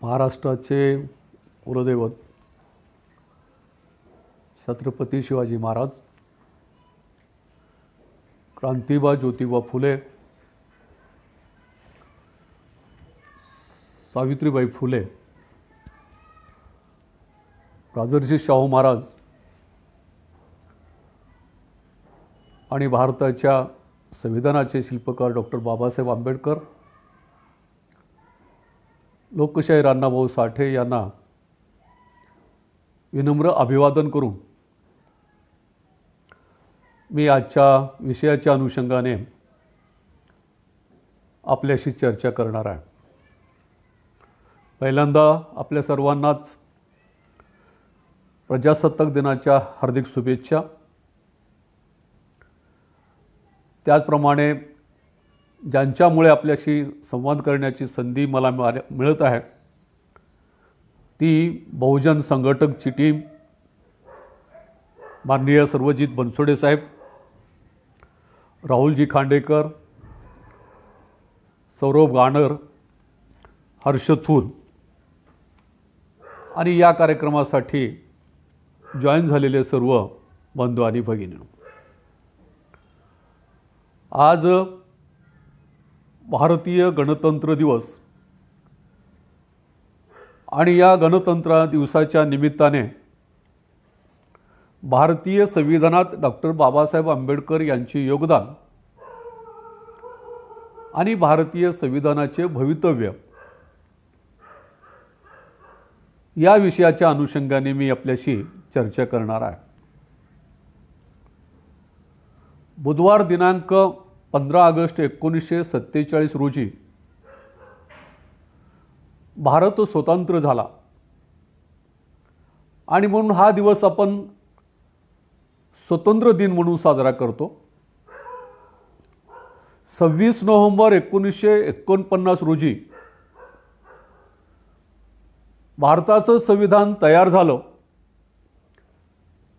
महाराष्ट्राचे कुलदैवत छत्रपती शिवाजी महाराज, क्रांतिबा ज्योतिबा फुले, सावित्रीबाई फुले, राजर्षी शाहू महाराज आणि भारताच्या संविधानाचे शिल्पकार डॉक्टर बाबासाहेब आंबेडकर, लोकशाहीर अण्णाभाऊ साठे यांना विनम्र अभिवादन करून मी आजच्या विषयाच्या अनुषंगाने आपल्याशी चर्चा करणार आहे। पहिल्यांदा आपल्या सर्वांनाच प्रजासत्ताक दिनाच्या हार्दिक शुभेच्छा। त्याचप्रमाणे ज्यांच्यामुळे आपल्याशी संवाद करण्याची संधी मला मिळत आहे ती बहुजन संघटकची टीम, माननीय सर्वजित बनसोडे साहेब, राहुलजी खांडेकर, सौरभ गाणर, हर्ष थूल आणि या कार्यक्रमासाठी जॉईन झालेले सर्व बंधू आणि भगिनी। आज भारतीय गणतंत्र दिवस आणि या गणतंत्र दिवसाच्या निमित्ताने भारतीय संविधानात डॉक्टर बाबासाहेब आंबेडकर यांचे योगदान आणि भारतीय संविधानाचे भवितव्य या विषयाच्या अनुषंगाने मी आपल्याशी चर्चा करणार आहे। बुधवार दिनांक 15 ऑगस्ट 1947 रोजी भारत स्वतंत्र झाला आणि म्हणून हा दिवस आपण स्वतंत्र दिन म्हणून साजरा करतो। 26 नोव्हेंबर 1949 रोजी भारताचं संविधान तयार झालं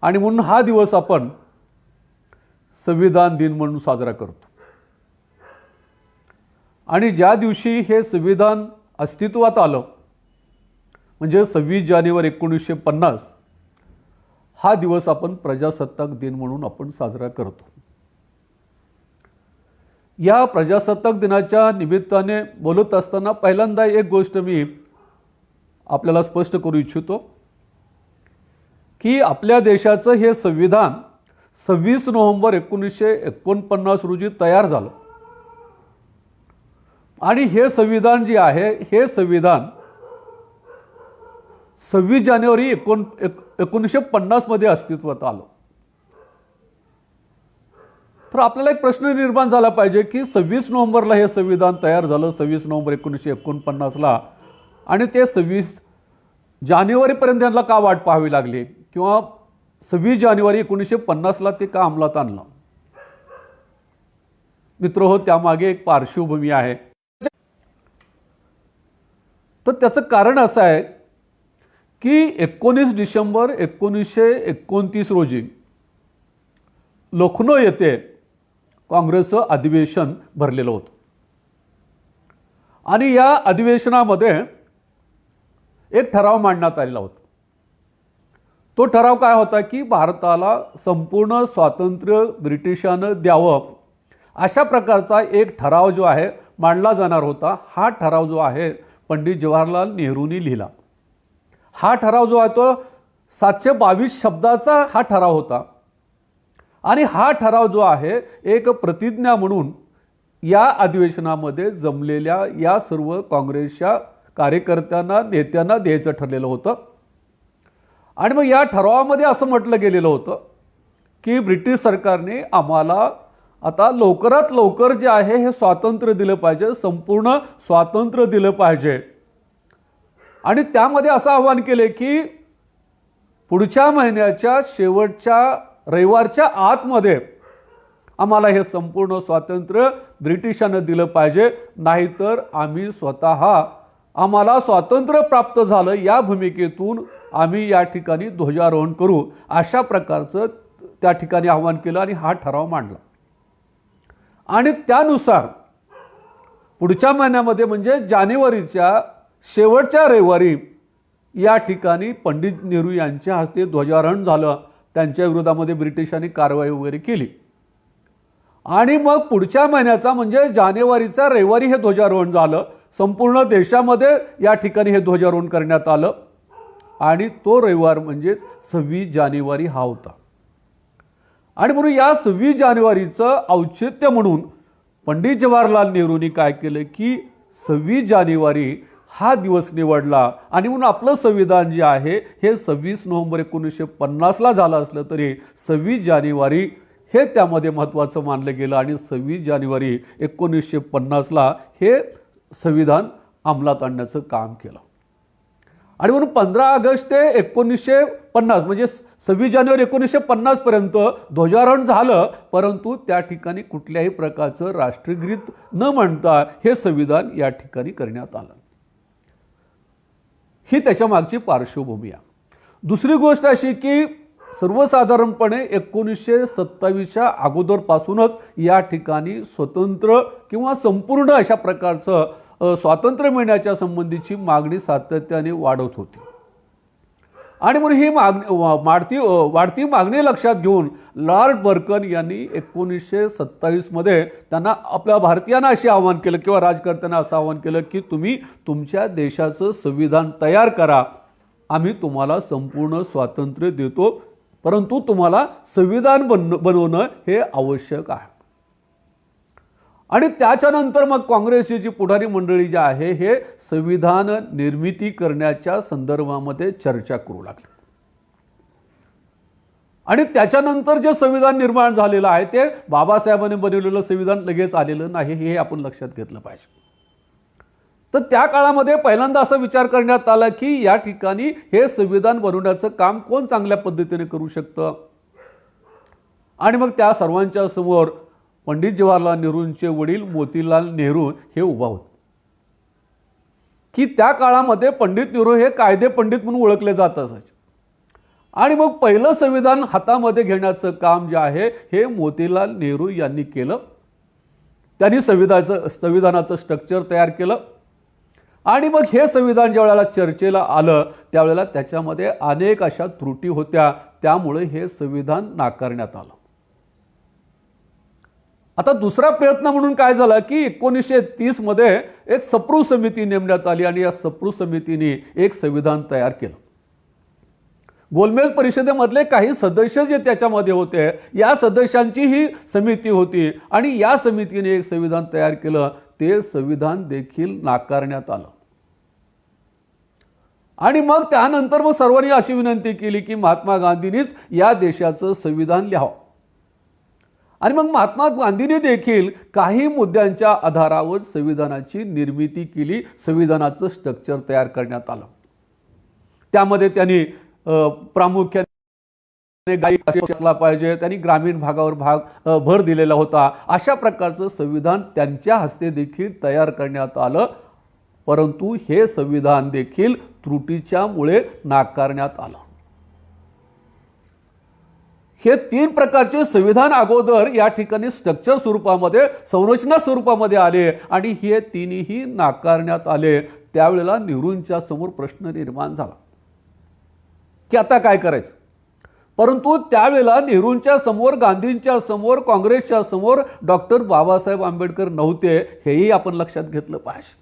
आणि म्हणून हा दिवस आपण संविधान दिन म्हणून साजरा करतो। आणि ज्या दिवशी हे संविधान अस्तित्वात आलं म्हणजे 26 जानेवारी 1950 हा दिवस आपण प्रजासत्ताक दिन म्हणून आपण साजरा करतो। या प्रजासत्ताक दिनाच्या निमित्ताने बोलत असताना पहिल्यांदा एक गोष्ट मी आपल्याला स्पष्ट करू इच्छितो की आपल्या देशाचं हे संविधान 26 नोव्हेंबर 1949 रोजी तयार झालं आणि हे संविधान जे आहे हे संविधान 26 जानेवारी 1950 मध्ये अस्तित्वात आलं। तर आपल्याला एक प्रश्न निर्माण झाला पाहिजे की 26 नोव्हेंबरला हे संविधान तयार झालं, 26 नोव्हेंबर 1949ला, आणि ते 26 जानेवारीपर्यंत यांना का वाट पाहावी लागली किंवा 26 जानेवारी 1950ला ते का अंमलात आणलं? मित्रहो, त्यामागे एक पार्श्वभूमी आहे। तर त्याचं कारण असं आहे की 19 डिसेंबर 1929 रोजी लखनौ येथे काँग्रेसचं अधिवेशन भरलेलं होतं आणि या अधिवेशनामध्ये एक ठराव मांडण्यात आलेला होता। तो ठराव काय होता की भारताला संपूर्ण स्वातंत्र्य ब्रिटिशांनं द्यावं अशा प्रकारचा एक ठराव जो आहे मांडला जाणार होता। हा ठराव जो आहे पंडित जवाहरलाल नेहरूंनी लिहिला। हा ठराव जो आहे तो 722 शब्दाचा हा ठराव होता आणि हा ठराव जो आहे एक प्रतिज्ञा म्हणून या अधिवेशनामध्ये जमलेल्या या सर्व काँग्रेसच्या कार्यकर्त्यांना, नेत्यांना द्यायचं ठरलेलं होतं। आणि मग या ठरावामध्ये असं म्हटलं गेलेलं होतं की ब्रिटिश सरकारने आम्हाला आता लवकरात लवकर जे आहे हे स्वातंत्र्य दिलं पाहिजे, संपूर्ण स्वातंत्र्य दिलं पाहिजे। आणि त्यामध्ये असं आवाहन केले की पुढच्या महिन्याच्या शेवटच्या रविवारच्या आतमध्ये आम्हाला हे संपूर्ण स्वातंत्र्य ब्रिटिशांना दिलं पाहिजे, नाहीतर आम्ही स्वतः आम्हाला स्वातंत्र्य प्राप्त झालं या भूमिकेतून आम्ही या ठिकाणी ध्वजारोहण करू, अशा प्रकारचं त्या ठिकाणी आवाहन केलं आणि हा ठराव मांडला। आणि त्यानुसार पुढच्या महिन्यामध्ये म्हणजे जानेवारीच्या शेवटच्या रविवारी या ठिकाणी पंडित नेहरू यांच्या हस्ते ध्वजारोहण झालं. त्यांच्या विरोधामध्ये ब्रिटिशांनी कारवाई वगैरे केली आणि मग पुढच्या महिन्याचा म्हणजे जानेवारीचा रविवारी हे ध्वजारोहण झालं. संपूर्ण देशामध्ये या ठिकाणी हे ध्वजारोहण करण्यात आलं आणि तो रविवार म्हणजे 26 जानेवारी हा होता. आणि म्हणून या 26 जानेवारीचं औचित्य म्हणून पंडित जवाहरलाल नेहरूंनी काय केलं की 26 जानेवारी हा दिवस निवडला आणि म्हणून आपलं संविधान जे आहे हे 26 नोव्हेंबर 1950ला झालं असलं तरी 26 जानेवारी हे त्यामध्ये महत्त्वाचं मानलं गेलं आणि 26 जानेवारी 1950ला हे संविधान अंमलात आणण्याचं काम केलं. आणि म्हणून 15 ऑगस्ट ते 1950 म्हणजे 26 जानेवारी 1950 पर्यंत ध्वजारोहण झालं, परंतु त्या ठिकाणी कुठल्याही प्रकारचं राष्ट्रगीत न म्हणता हे संविधान या ठिकाणी करण्यात आलं. ही त्याच्या मागची पार्श्वभूमी आहे. दुसरी गोष्ट अशी की सर्वसाधारणपणे 1927च्या अगोदरपासूनच या ठिकाणी स्वतंत्र किंवा संपूर्ण अशा प्रकारचं स्वातंत्र्य मिळण्याच्या संबंधीची मागणी सातत्याने वाढत होती. आणि म्हणून ही वाढती मागणी लक्षात घेऊन लॉर्ड बर्कन यांनी 1927मध्ये त्यांना आपल्या भारतीयांना असे आवाहन केलं किंवा राजकर्त्यांना असं आवाहन केलं की तुम्ही तुमच्या देशाचं संविधान तयार करा, आम्ही तुम्हाला संपूर्ण स्वातंत्र्य देतो, परंतु तुम्हाला संविधान बनवणं हे आवश्यक आहे. आणि त्याच्यानंतर मग काँग्रेसची जी पुढारी मंडळी जी आहे हे संविधान निर्मिती करण्याच्या संदर्भामध्ये चर्चा करू लागली. आणि त्याच्यानंतर जे संविधान निर्माण झालेलं आहे ते बाबासाहेबांनी बनवलेलं संविधान लगेच आलेलं नाही, हे आपण लक्षात घेतलं पाहिजे. तर त्या काळामध्ये पहिल्यांदा असा विचार करण्यात आला की या ठिकाणी हे संविधान बनवण्याचं काम कोण चांगल्या पद्धतीने करू शकतं. आणि मग त्या सर्वांच्या समोर पंडित जवाहरलाल नेहरूंचे वडील मोतीलाल नेहरू हे उभा होते की त्या काळामध्ये पंडित नेहरू हे कायदे पंडित म्हणून ओळखले जात असायचे. आणि मग पहिलं संविधान हातामध्ये घेण्याचं काम जे आहे हे मोतीलाल नेहरू यांनी केलं. त्यांनी संविधानाचं स्ट्रक्चर तयार केलं आणि मग हे संविधान ज्या वेळेला चर्चेला आलं त्यावेळेला त्याच्यामध्ये अनेक अशा त्रुटी होत्या, त्यामुळे हे संविधान नाकारण्यात आलं. आता दुसरा प्रयत्न म्हणून काय झाला की 1930 मध्ये एक सप्रू समिती नेमण्यात आली आणि या सप्रू समितीने एक संविधान तयार केलं. गोलमेज परिषदेमधले काही सदस्य जे त्याच्यामध्ये होते या सदस्यांची ही समिती होती आणि या समितीने एक संविधान तयार केलं. ते संविधान देखील नाकारण्यात आलं. आणि मग त्यानंतर मग सर्वांनी अशी विनंती केली की महात्मा गांधींनीच या देशाचं संविधान लिहावं. आणि मग महात्मा गांधींनी देखील काही मुद्द्यांच्या आधारावर संविधानाची निर्मिती केली, संविधानाचं स्ट्रक्चर तयार करण्यात आलं. त्यामध्ये त्यांनी प्रामुख्याने गायी असला पाहिजे, त्यांनी ग्रामीण भागावर भर दिलेला होता. अशा प्रकारचं संविधान त्यांच्या हस्ते देखील तयार करण्यात आलं, परंतु हे संविधान देखील त्रुटीच्यामुळे नाकारण्यात आलं. हे 3 प्रकारचे संविधान अगोदर या ठिकाणी स्ट्रक्चर स्वरूपामध्ये संरचना स्वरूपामध्ये आले आणि हे तिन्ही नाकारण्यात आले. त्यावेळेला नेहरूंच्या समोर प्रश्न निर्माण झाला की आता काय करायचं. परंतु त्यावेळेला नेहरूंच्या समोर, गांधींच्या समोर, काँग्रेसच्या समोर डॉक्टर बाबासाहेब आंबेडकर नव्हते, हेही आपण लक्षात घेतलं पाहिजे.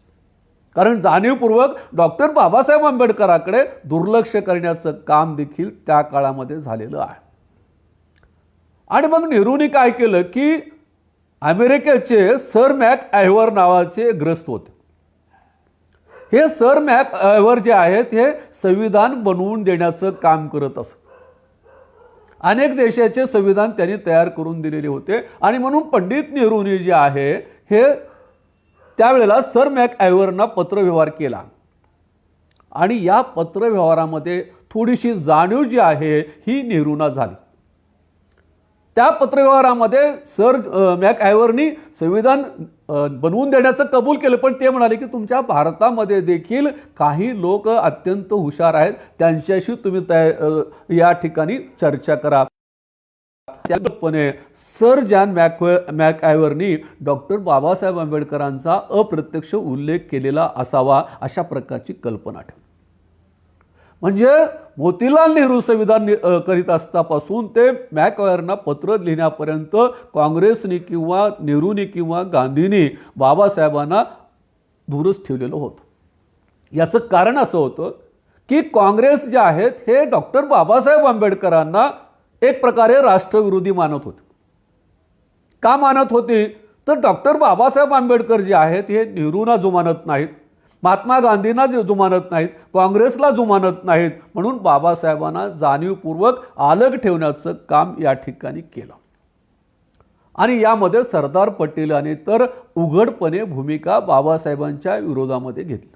कारण जाणीवपूर्वक डॉक्टर बाबासाहेब आंबेडकरांकडे दुर्लक्ष करण्याचं काम देखील त्या काळामध्ये झालेलं आहे. आणि मग नेहरूंनी काय केलं की अमेरिकेचे सर मॅक आयव्हर नावाचे ग्रस्त होते. हे सर मॅक आयव्हर जे आहेत हे संविधान बनवून देण्याचं काम करत असत. अनेक देशाचे संविधान त्यांनी तयार करून दिलेले होते आणि म्हणून पंडित नेहरूंनी जे आहे हे त्यावेळेला सर मॅक आयव्हरना पत्रव्यवहार केला आणि या पत्रव्यवहारामध्ये थोडीशी जाणीव जी आहे ही नेहरूंना झाली. त्या पत्रव्यवहारामध्ये सर मॅक आयव्हरनी संविधान बनवून देण्याचं कबूल केलं, पण ते म्हणाले की तुमच्या भारतामध्ये देखील काही लोक अत्यंत हुशार आहेत, त्यांच्याशी तुम्ही या ठिकाणी चर्चा करा. त्याचपणे सर जॉन मॅकआयव्हरनी डॉक्टर बाबासाहेब आंबेडकरांचा अप्रत्यक्ष उल्लेख केलेला असावा अशा प्रकारची कल्पना ठेवली. म्हणजे मोतीलाल नेहरू संविधान करीत असतापासून ते मॅकआयव्हरना पत्र लिहिण्यापर्यंत काँग्रेसने किंवा नेहरूने किंवा गांधींनी बाबासाहेबांना दूरच ठेवलेलं होतं. याचं कारण असं होतं की काँग्रेस जे आहेत हे डॉक्टर बाबासाहेब आंबेडकरांना एक प्रकारे राष्ट्रविरोधी मानत होते. का मानत होते तर डॉक्टर बाबासाहेब आंबेडकर जे आहेत हे नेहरूंना जुमानत नाहीत, महात्मा गांधींना जुमानत नाहीत, काँग्रेसला जुमानत नाहीत, म्हणून बाबासाहेबांना जाणीवपूर्वक अलग ठेवण्याचं काम या ठिकाणी केलं. आणि यामध्ये सरदार पटेलांनी तर उघडपणे भूमिका बाबासाहेबांच्या विरोधामध्ये घेतली.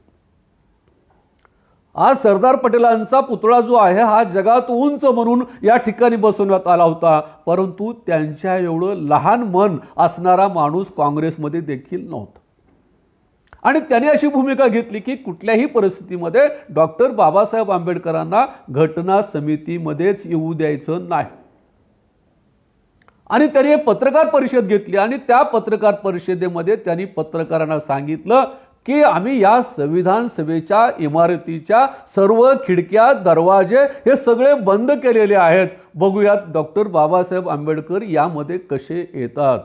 आज सरदार पटेलांचा पुतळा जो आहे हा जगात उंच म्हणून या ठिकाणी बसवण्यात आला होता, परंतु त्यांच्या एवढं लहान मन असणारा माणूस काँग्रेसमध्ये देखील नव्हता. आणि त्याने अशी भूमिका घेतली की कुठल्याही परिस्थितीमध्ये डॉक्टर बाबासाहेब आंबेडकरांना घटना समितीमध्येच येऊ द्यायचं नाही. आणि त्यांनी पत्रकार परिषद घेतली आणि त्या पत्रकार परिषदेमध्ये त्यांनी पत्रकारांना सांगितलं की आम्ही या संविधान सभेच्या इमारतीच्या सर्व खिडक्या दरवाजे हे सगळे बंद केलेले आहेत, बघूयात डॉक्टर बाबासाहेब आंबेडकर यामध्ये कसे येतात.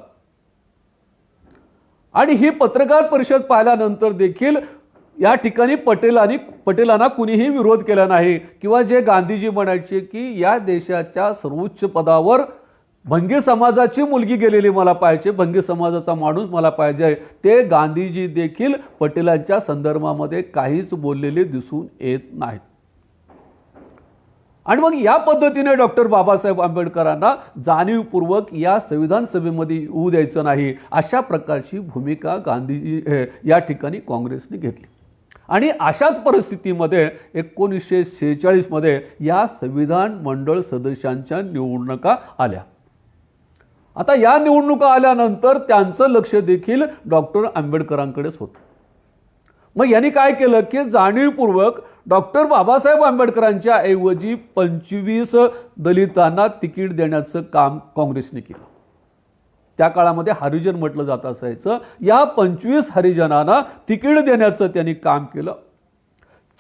आणि ही पत्रकार परिषद पाहिल्यानंतर देखील या ठिकाणी पटेलांना कुणीही विरोध केला नाही. किंवा जे गांधीजी म्हणायचे की या देशाच्या सर्वोच्च पदावर भंगी समाजाची मुलगी गेलेली मला पाहिजे, भंगी समाजाचा माणूस मला पाहिजे, ते गांधीजी देखील पटेलांच्या संदर्भामध्ये काहीच बोललेले दिसून येत नाहीत. आणि मग या पद्धतीने डॉक्टर बाबासाहेब आंबेडकरांना जाणीवपूर्वक या संविधान सभेमध्ये येऊ द्यायचं नाही अशा प्रकारची भूमिका गांधीजी या ठिकाणी काँग्रेसने घेतली. आणि अशाच परिस्थितीमध्ये 1946 मध्ये या संविधान मंडळ सदस्यांच्या निवडणुका आल्या. आता या निवडणुका आल्यानंतर त्यांचं लक्ष देखील डॉक्टर आंबेडकरांकडेच होतं. मग यांनी काय केलं की जाणीवपूर्वक डॉक्टर बाबासाहेब आंबेडकरांच्या ऐवजी 25 दलितांना तिकीट देण्याचं काम काँग्रेसने केलं. त्या काळामध्ये हरिजन म्हटलं जात असायचं. या 25 हरिजनांना तिकीट देण्याचं त्यांनी काम केलं.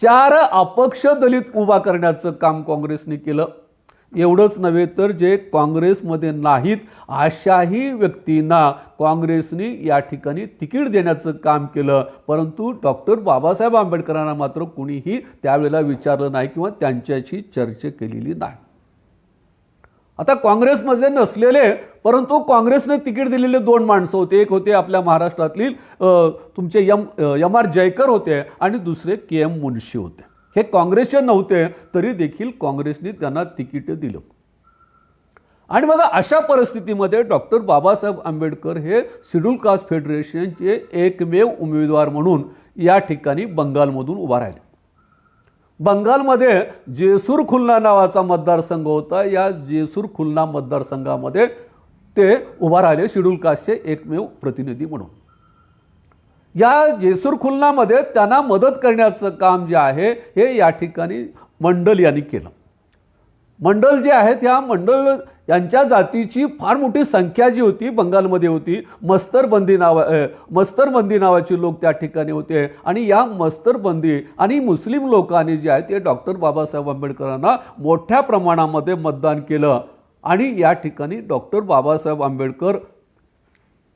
4 अपक्ष दलित उभा करण्याचं काम काँग्रेसने केलं. एवढंच नव्हे तर जे काँग्रेसमध्ये नाहीत अशाही व्यक्तींना काँग्रेसने या ठिकाणी तिकीट देण्याचं काम केलं. परंतु डॉक्टर बाबासाहेब आंबेडकरांना मात्र कुणीही त्यावेळेला विचारलं नाही किंवा त्यांच्याशी चर्चा केलेली नाही. आता काँग्रेसमध्ये नसलेले परंतु काँग्रेसने तिकीट दिलेले 2 माणसं होते. एक होते आपल्या महाराष्ट्रातील तुमचे एम आर जयकर होते आणि दुसरे KM मुन्शी होते. हे काँग्रेसचे नव्हते तरी देखील काँग्रेसने त्यांना तिकीट दिलं. आणि बघा अशा परिस्थितीमध्ये डॉक्टर बाबासाहेब आंबेडकर हे शेड्यूल कास्ट फेडरेशनचे एकमेव उमेदवार म्हणून या ठिकाणी बंगालमधून उभा राहिले. बंगालमध्ये जेसूर खुलना नावाचा मतदारसंघ होता. या जेसूर खुलना मतदारसंघामध्ये ते उभा राहिले शेड्यूल कास्टचे एकमेव प्रतिनिधी म्हणून. या जेसूर खुलनामध्ये त्यांना मदत करण्याचं काम जे आहे हे या ठिकाणी मंडल यांनी केलं. मंडल जे आहेत ह्या मंडल यांच्या जातीची फार मोठी संख्या जी होती बंगालमध्ये होती. मस्तरबंदी नावाचे लोक त्या ठिकाणी होते. आणि या मस्तरबंदी आणि मुस्लिम लोकांनी जे आहे ते डॉक्टर बाबासाहेब आंबेडकरांना मोठ्या प्रमाणामध्ये मतदान केलं. आणि या ठिकाणी डॉक्टर बाबासाहेब आंबेडकर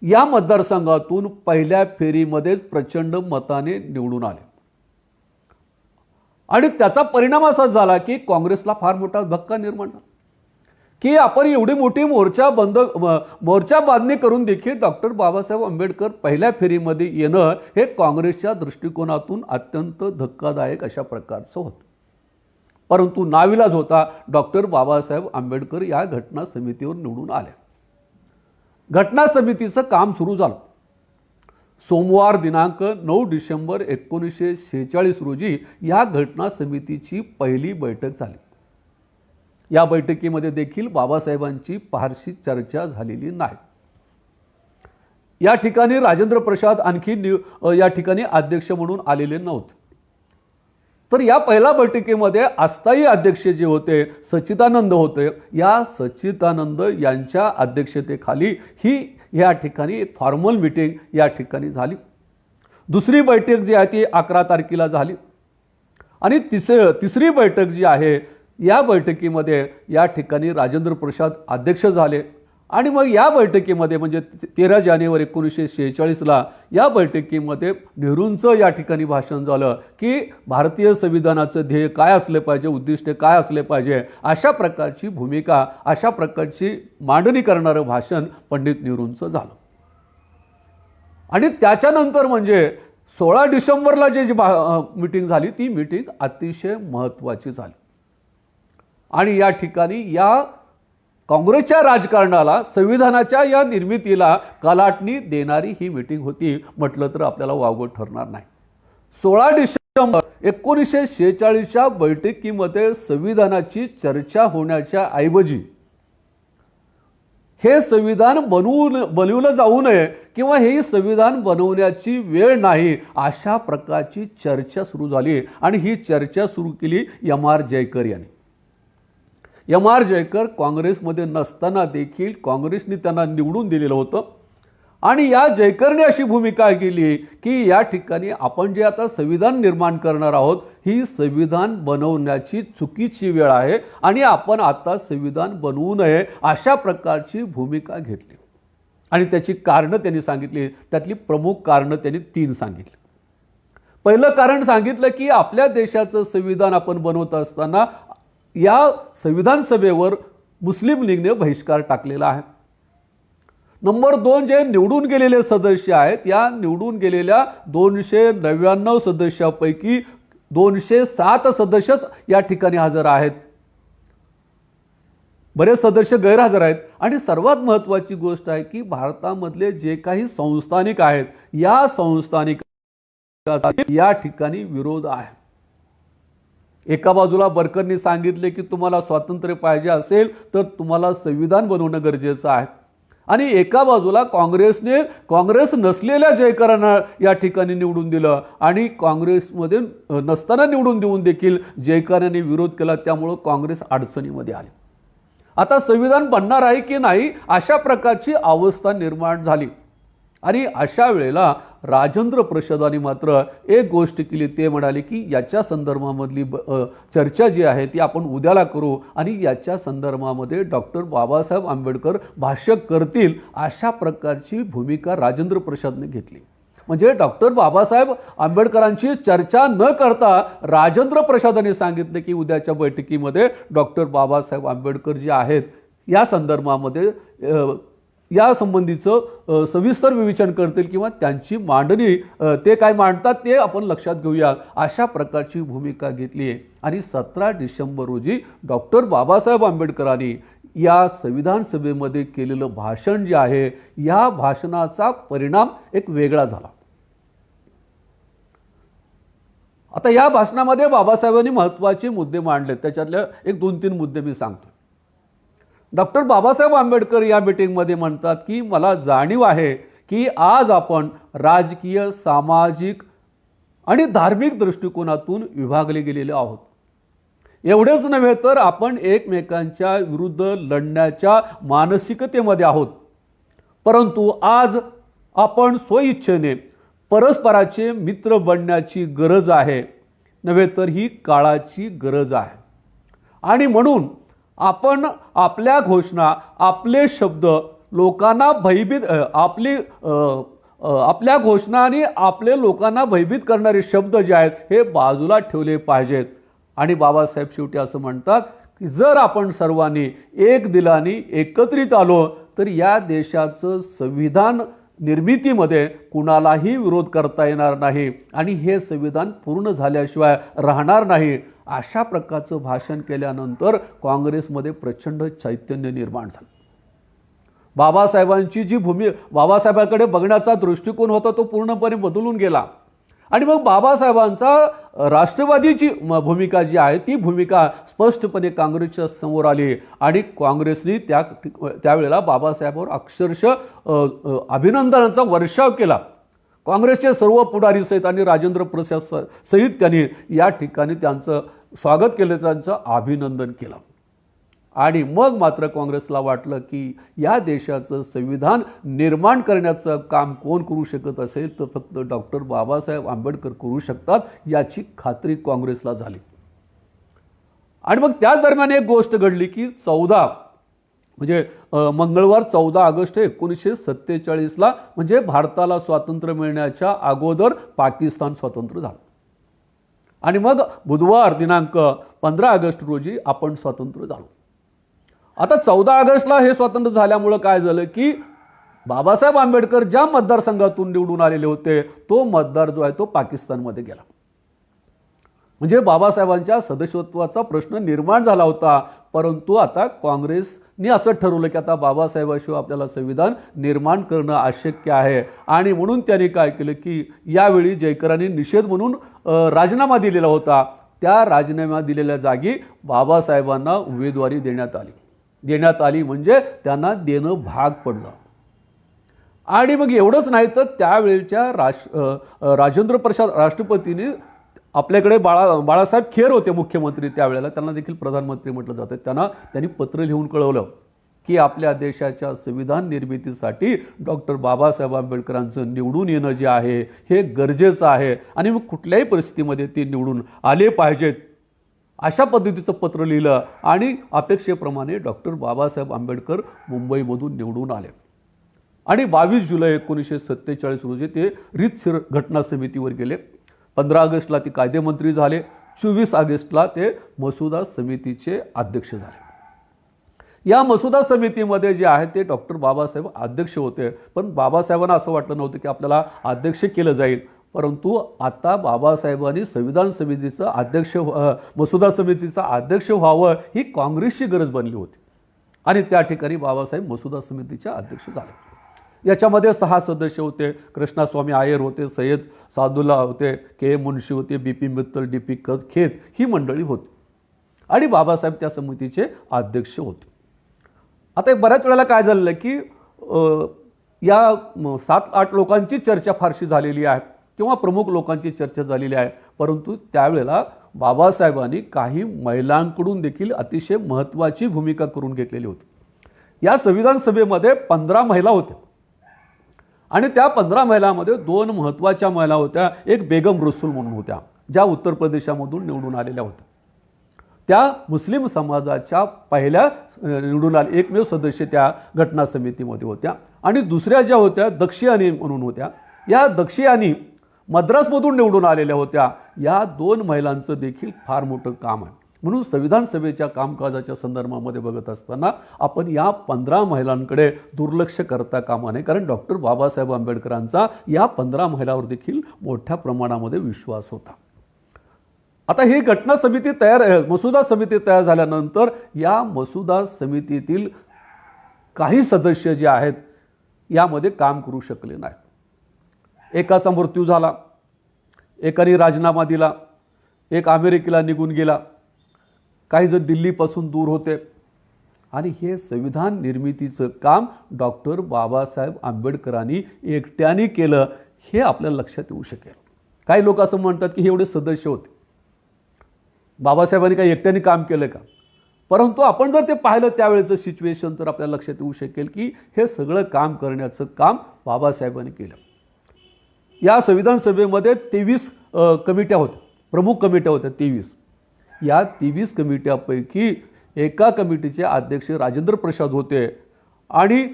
या मतदारसंघातून पहिल्या फेरीमध्ये प्रचंड मताने निवडून आले. आणि त्याचा परिणाम असा झाला की काँग्रेसला फार मोठा धक्का निर्माण झाला की आपण एवढी मोठी मोर्चा बांधणी करून देखील डॉक्टर बाबासाहेब आंबेडकर पहिल्या फेरीमध्ये येणं हे काँग्रेसच्या दृष्टिकोनातून अत्यंत धक्कादायक अशा प्रकारचं होतं. परंतु नाविलाज होता डॉक्टर बाबासाहेब आंबेडकर या घटना समितीवर निवडून आले. घटना समितीचं काम सुरू झालं. सोमवार दिनांक 9 डिसेंबर 1946 रोजी या घटना समितीची पहिली बैठक झाली. या बैठकीमध्ये देखील बाबासाहेबांची फारशी चर्चा झालेली नाही. या ठिकाणी राजेंद्र प्रसाद आणखी या ठिकाणी अध्यक्ष म्हणून आलेले नव्हते. तर या पहिल्या बैठकीमध्ये अस्थायी अध्यक्ष जे होते सच्चिदानंद होते, या सच्चिदानंद यांच्या अध्यक्षतेखाली ही या ठिकाणी एक फॉर्मल मीटिंग या ठिकाणी झाली. दुसरी बैठक जी आहे ती 11 तारखेला झाली आणि तिसरी बैठक जी आहे या बैठकीमध्ये या ठिकाणी राजेंद्र प्रसाद अध्यक्ष झाले आणि मग या बैठकीमध्ये म्हणजे 13 जानेवारी 1946ला या बैठकीमध्ये नेहरूंचं या ठिकाणी भाषण झालं की भारतीय संविधानाचं ध्येय काय असले पाहिजे, उद्दिष्टे काय असले पाहिजे, अशा प्रकारची भूमिका, अशा प्रकारची मांडणी करणारं भाषण पंडित नेहरूंचं झालं. आणि त्याच्यानंतर म्हणजे 16 डिसेंबरला जी मीटिंग झाली ती मीटिंग अतिशय महत्त्वाची झाली आणि या ठिकाणी या काँग्रेसच्या राजकारणाला, संविधानाच्या या निर्मितीला कलाटणी देणारी ही मीटिंग होती म्हटलं तर आपल्याला वावगं ठरणार नाही. 16 डिसेंबर 1946च्या बैठकीमध्ये संविधानाची चर्चा होण्याच्या ऐवजी हे संविधान बनवलं जाऊ नये किंवा हे संविधान बनवण्याची वेळ नाही अशा प्रकारची चर्चा सुरू झाली आणि ही चर्चा सुरू केली M.R. जयकर यांनी. M.R. जयकर काँग्रेसमध्ये नसताना देखील काँग्रेसने त्यांना निवडून दिलेलं होतं आणि या जयकरने अशी भूमिका केली की या ठिकाणी आपण जे आता संविधान निर्माण करणार आहोत ही संविधान बनवण्याची चुकीची वेळ आहे आणि आपण आता संविधान बनवू नये अशा प्रकारची भूमिका घेतली आणि त्याची कारणं त्यांनी सांगितली. त्यातली प्रमुख कारणं त्यांनी 3 सांगितली. पहिलं कारण सांगितलं की आपल्या देशाचं संविधान आपण बनवत असताना या संविधान सभेवर मुस्लिम लीगने बहिष्कार टाकलेला आहे. नंबर 2 जे निवडून गेलेले सदस्य आहेत या निवडून गेलेल्या 299 सदस्यापैकी 207 सदस्यच या ठिकाणी हजर आहेत, बरेच सदस्य गैरहजर आहेत आणि सर्वात महत्त्वाची गोष्ट आहे की भारतामधले जे काही संस्थानिक आहेत या संस्थानिकांचा या ठिकाणी विरोध आहे. एका बाजूला बरकरनी सांगितले की तुम्हाला स्वातंत्र्य पाहिजे असेल तर तुम्हाला संविधान बनवणं गरजेचं आहे आणि एका बाजूला काँग्रेस नसलेल्या जयकरांना या ठिकाणी निवडून दिलं आणि काँग्रेसमध्ये नसताना निवडून देऊन देखील जयकरांनी विरोध केला, त्यामुळं काँग्रेस अडचणीमध्ये आली. आता संविधान बनणार आहे की नाही अशा प्रकारची अवस्था निर्माण झाली आणि अशा वेळेला राजेंद्र प्रसादांनी मात्र एक गोष्ट केली, ते म्हणाले की याच्या संदर्भामधली चर्चा जी आहे ती आपण उद्याला करू आणि याच्या संदर्भामध्ये डॉक्टर बाबासाहेब आंबेडकर भाष्य करतील अशा प्रकारची भूमिका राजेंद्र प्रसादने घेतली. म्हणजे डॉक्टर बाबासाहेब आंबेडकरांची चर्चा न करता राजेंद्र प्रसादांनी सांगितले की उद्याच्या बैठकीमध्ये डॉक्टर बाबासाहेब आंबेडकर जे आहेत या संदर्भामध्ये या संबंधीचं सविस्तर विवेचन करतील किंवा त्यांची मांडणी ते काय मांडतात ते आपण लक्षात घेऊया अशा प्रकारची भूमिका घेतली आहे. आणि 17 डिसेंबर रोजी डॉक्टर बाबासाहेब आंबेडकरांनी या संविधान सभेमध्ये केलेलं भाषण जे आहे या भाषणाचा परिणाम एक वेगळा झाला. आता या भाषणामध्ये बाबासाहेबांनी महत्त्वाचे मुद्दे मांडले, त्याच्यातले एक 2-3 मुद्दे मी सांगतो. डॉक्टर बाबासाहेब आंबेडकर या मीटिंगमध्ये म्हणतात की मला जाणीव आहे की आज आपण राजकीय, सामाजिक आणि धार्मिक दृष्टिकोनातून विभागले गेलेले आहोत. एवढेच नव्हे तर आपण एकमेकांच्या विरुद्ध लढण्याच्या मानसिकतेमध्ये आहोत, परंतु आज आपण स्वइच्छेने परस्पराचे मित्र बनण्याची गरज आहे, नव्हे तर ही काळाची गरज आहे. आणि म्हणून आपण आपल्या घोषणा, आपले शब्द लोकांना भयभीत आपल्या घोषणा आणि आपले लोकांना भयभीत करणारे शब्द जे आहेत हे बाजूला ठेवले पाहिजेत. आणि बाबासाहेब शेवटी असं म्हणतात की जर आपण सर्वांनी एक दिलाने एकत्रित आलो तर या देशाचं संविधान निर्मितीमध्ये कुणालाही विरोध करता येणार नाही आणि हे संविधान पूर्ण झाल्याशिवाय राहणार नाही. अशा प्रकारचं भाषण केल्यानंतर काँग्रेसमध्ये प्रचंड चैतन्य निर्माण झालं. बाबासाहेबांची जी बाबासाहेबांकडे बघण्याचा दृष्टिकोन होता तो पूर्णपणे बदलून गेला आणि मग बाबासाहेबांचा राष्ट्रवादीची भूमिका जी आहे ती भूमिका स्पष्टपणे काँग्रेसच्या समोर आली आणि काँग्रेसने त्यावेळेला बाबासाहेबांवर अक्षरशः अभिनंदनाचा वर्षाव केला. काँग्रेसचे सर्व पुढारी सहित आणि राजेंद्र प्रसाद सहित त्यांनी या ठिकाणी त्यांचं स्वागत केलं, त्यांचं अभिनंदन केलं. आणि मग मात्र काँग्रेसला वाटलं की या देशाचं संविधान निर्माण करण्याचं काम कोण करू शकत असेल तर फक्त डॉक्टर बाबासाहेब आंबेडकर करू शकतात, याची खात्री काँग्रेसला झाली. आणि मग त्याच दरम्यान एक गोष्ट घडली की म्हणजे मंगळवार 14 ऑगस्ट 1947ला म्हणजे भारताला स्वातंत्र्य मिळण्याच्या अगोदर पाकिस्तान स्वतंत्र झालं. आणि मग बुधवार दिनांक 15 ऑगस्ट रोजी आपण स्वतंत्र झालो. आता 14 ऑगस्टला हे स्वतंत्र झाल्यामुळं काय झालं की बाबासाहेब आंबेडकर ज्या मतदारसंघातून निवडून आलेले होते तो मतदार जो आहे तो पाकिस्तानमध्ये गेला. म्हणजे बाबासाहेबांच्या सदस्यत्वाचा प्रश्न निर्माण झाला होता. परंतु आता काँग्रेसने असं ठरवलं की आता बाबासाहेबांशिवाय आपल्याला संविधान निर्माण करणं अशक्य आहे. आणि म्हणून त्यांनी काय केलं की यावेळी जयकरांनी निषेध म्हणून राजीनामा दिलेला होता. त्या राजीनामा दिलेल्या जागी बाबासाहेबांना उमेदवारी देण्यात आली म्हणजे त्यांना देणं भाग पडलं. आणि मग एवढंच नाही तर त्यावेळेच्या राजेंद्र प्रसाद राष्ट्रपतींनी आपल्याकडे बाळासाहेब खेर होते मुख्यमंत्री त्यावेळेला, त्यांना देखील प्रधानमंत्री म्हटलं जातं. त्यांनी पत्र लिहून कळवलं की आपल्या देशाच्या संविधान निर्मितीसाठी डॉक्टर बाबासाहेब आंबेडकरांचं निवडून येणं जे आहे हे गरजेचं आहे आणि मग कुठल्याही परिस्थितीमध्ये ते निवडून आले पाहिजेत, अशा पद्धतीचं पत्र लिहिलं. आणि अपेक्षेप्रमाणे डॉक्टर बाबासाहेब आंबेडकर मुंबईमधून निवडून आले. आणि 22 जुलै 1947 रोजी ते रीतसर घटना समितीवर गेले. 15 ऑगस्टला ते कायदेमंत्री झाले. 24 ऑगस्टला ते मसुदा समितीचे अध्यक्ष झाले. या मसुदा समितीमध्ये जे आहे ते डॉक्टर बाबासाहेब अध्यक्ष होते. पण बाबासाहेबांना असं वाटलं नव्हतं की आपल्याला अध्यक्ष केलं जाईल. परंतु आता बाबासाहेबांनी संविधान समितीचं अध्यक्ष मसुदा समितीचा अध्यक्ष व्हावं ही काँग्रेसची गरज बनली होती. आणि त्या ठिकाणी बाबासाहेब मसुदा समितीचे अध्यक्ष झाले. याच्यामध्ये 6 सदस्य होते. कृष्णास्वामी आयर होते, सय्यद सादुल्ला होते, के मुन्शी होते, बी.पी. मित्तल, डी.पी. खेत ही मंडळी होती. आणि बाबासाहेब त्या समितीचे अध्यक्ष होते. आता बऱ्याच वेळेला काय झालेलं की या 7-8 लोकांची चर्चा फारशी झालेली आहे किंवा प्रमुख लोकांची चर्चा झालेली आहे. परंतु त्यावेळेला बाबासाहेबांनी काही महिलांकडून देखील अतिशय महत्त्वाची भूमिका करून घेतलेली होती. या संविधान सभेमध्ये 15 महिला होत्या आणि त्या 15 महिलांमध्ये 2 महत्त्वाच्या महिला होत्या. एक बेगम रसूल म्हणून होत्या ज्या उत्तर प्रदेशामधून निवडून आलेल्या होत्या. त्या मुस्लिम समाजाच्या पहिल्या निवडून एकमेव सदस्य त्या घटना समितीमध्ये होत्या. आणि दुसऱ्या ज्या होत्या दक्षियानी म्हणून होत्या. या दक्षियानी मद्रासमधून निवडून आलेल्या होत्या. या 2 महिलांचं देखील फार मोठं काम आहे. म्हणून संविधान सभेच्या कामकाजाच्या संदर्भामध्ये बघत असताना आपण या 15 महिलांकडे दुर्लक्ष करता कामा नये. कारण डॉक्टर बाबासाहेब आंबेडकरांचा या 15 महिलांवर देखील मोठ्या प्रमाणामध्ये विश्वास होता. आता ही घटना समिती मसुदा समिती तयार झाल्यानंतर या मसुदा समितीतील काही सदस्य जे आहेत यामध्ये काम करू शकले नाही. एकाचा मृत्यू झाला, एकाने राजीनामा दिला, एक अमेरिकेला निघून गेला, काही जण दिल्लीपासून दूर होते. आणि हे संविधान निर्मितीचं काम डॉक्टर बाबासाहेब आंबेडकरांनी एकट्याने केलं हे आपल्याला लक्षात येऊ शकेल. काही लोक असं म्हणतात की हे एवढे सदस्य होते, बाबासाहेबांनी काही एकट्याने काम केलं का? परंतु आपण जर ते पाहिलं त्यावेळेचं सिच्युएशन तर आपल्याला लक्षात येऊ शकेल की हे सगळं काम करण्याचं काम बाबासाहेबांनी केलं. या संविधान सभेमध्ये 23 कमिट्या होत्या, प्रमुख कमिट्या होत्या 23. या 23 कमिट्यापैकी एका कमिटीचे अध्यक्ष राजेंद्र प्रसाद होते आणि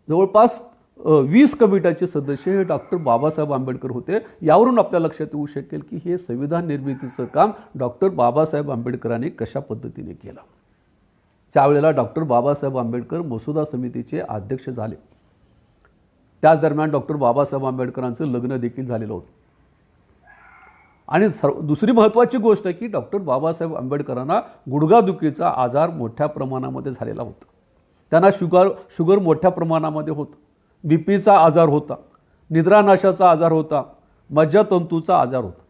जवळपास 20 कमिट्याचे सदस्य हे डॉक्टर बाबासाहेब आंबेडकर होते. यावरून आपल्या लक्षात येऊ शकेल की हे संविधान निर्मितीचं काम डॉक्टर बाबासाहेब आंबेडकरांनी कशा पद्धतीने केलं. त्यावेळेला डॉक्टर बाबासाहेब आंबेडकर मसुदा समितीचे अध्यक्ष झाले. त्याच दरम्यान डॉक्टर बाबासाहेब आंबेडकरांचं लग्न देखील झालेलं होतं. आणि दुसरी महत्त्वाची गोष्ट आहे की डॉक्टर बाबासाहेब आंबेडकरांना गुडघादुखीचा आजार मोठ्या प्रमाणामध्ये झालेला होता. त्यांना शुगर मोठ्या प्रमाणामध्ये होतं, बीपीचा आजार होता, निद्रानाशाचा आजार होता, मज्जातंतूचा आजार होता.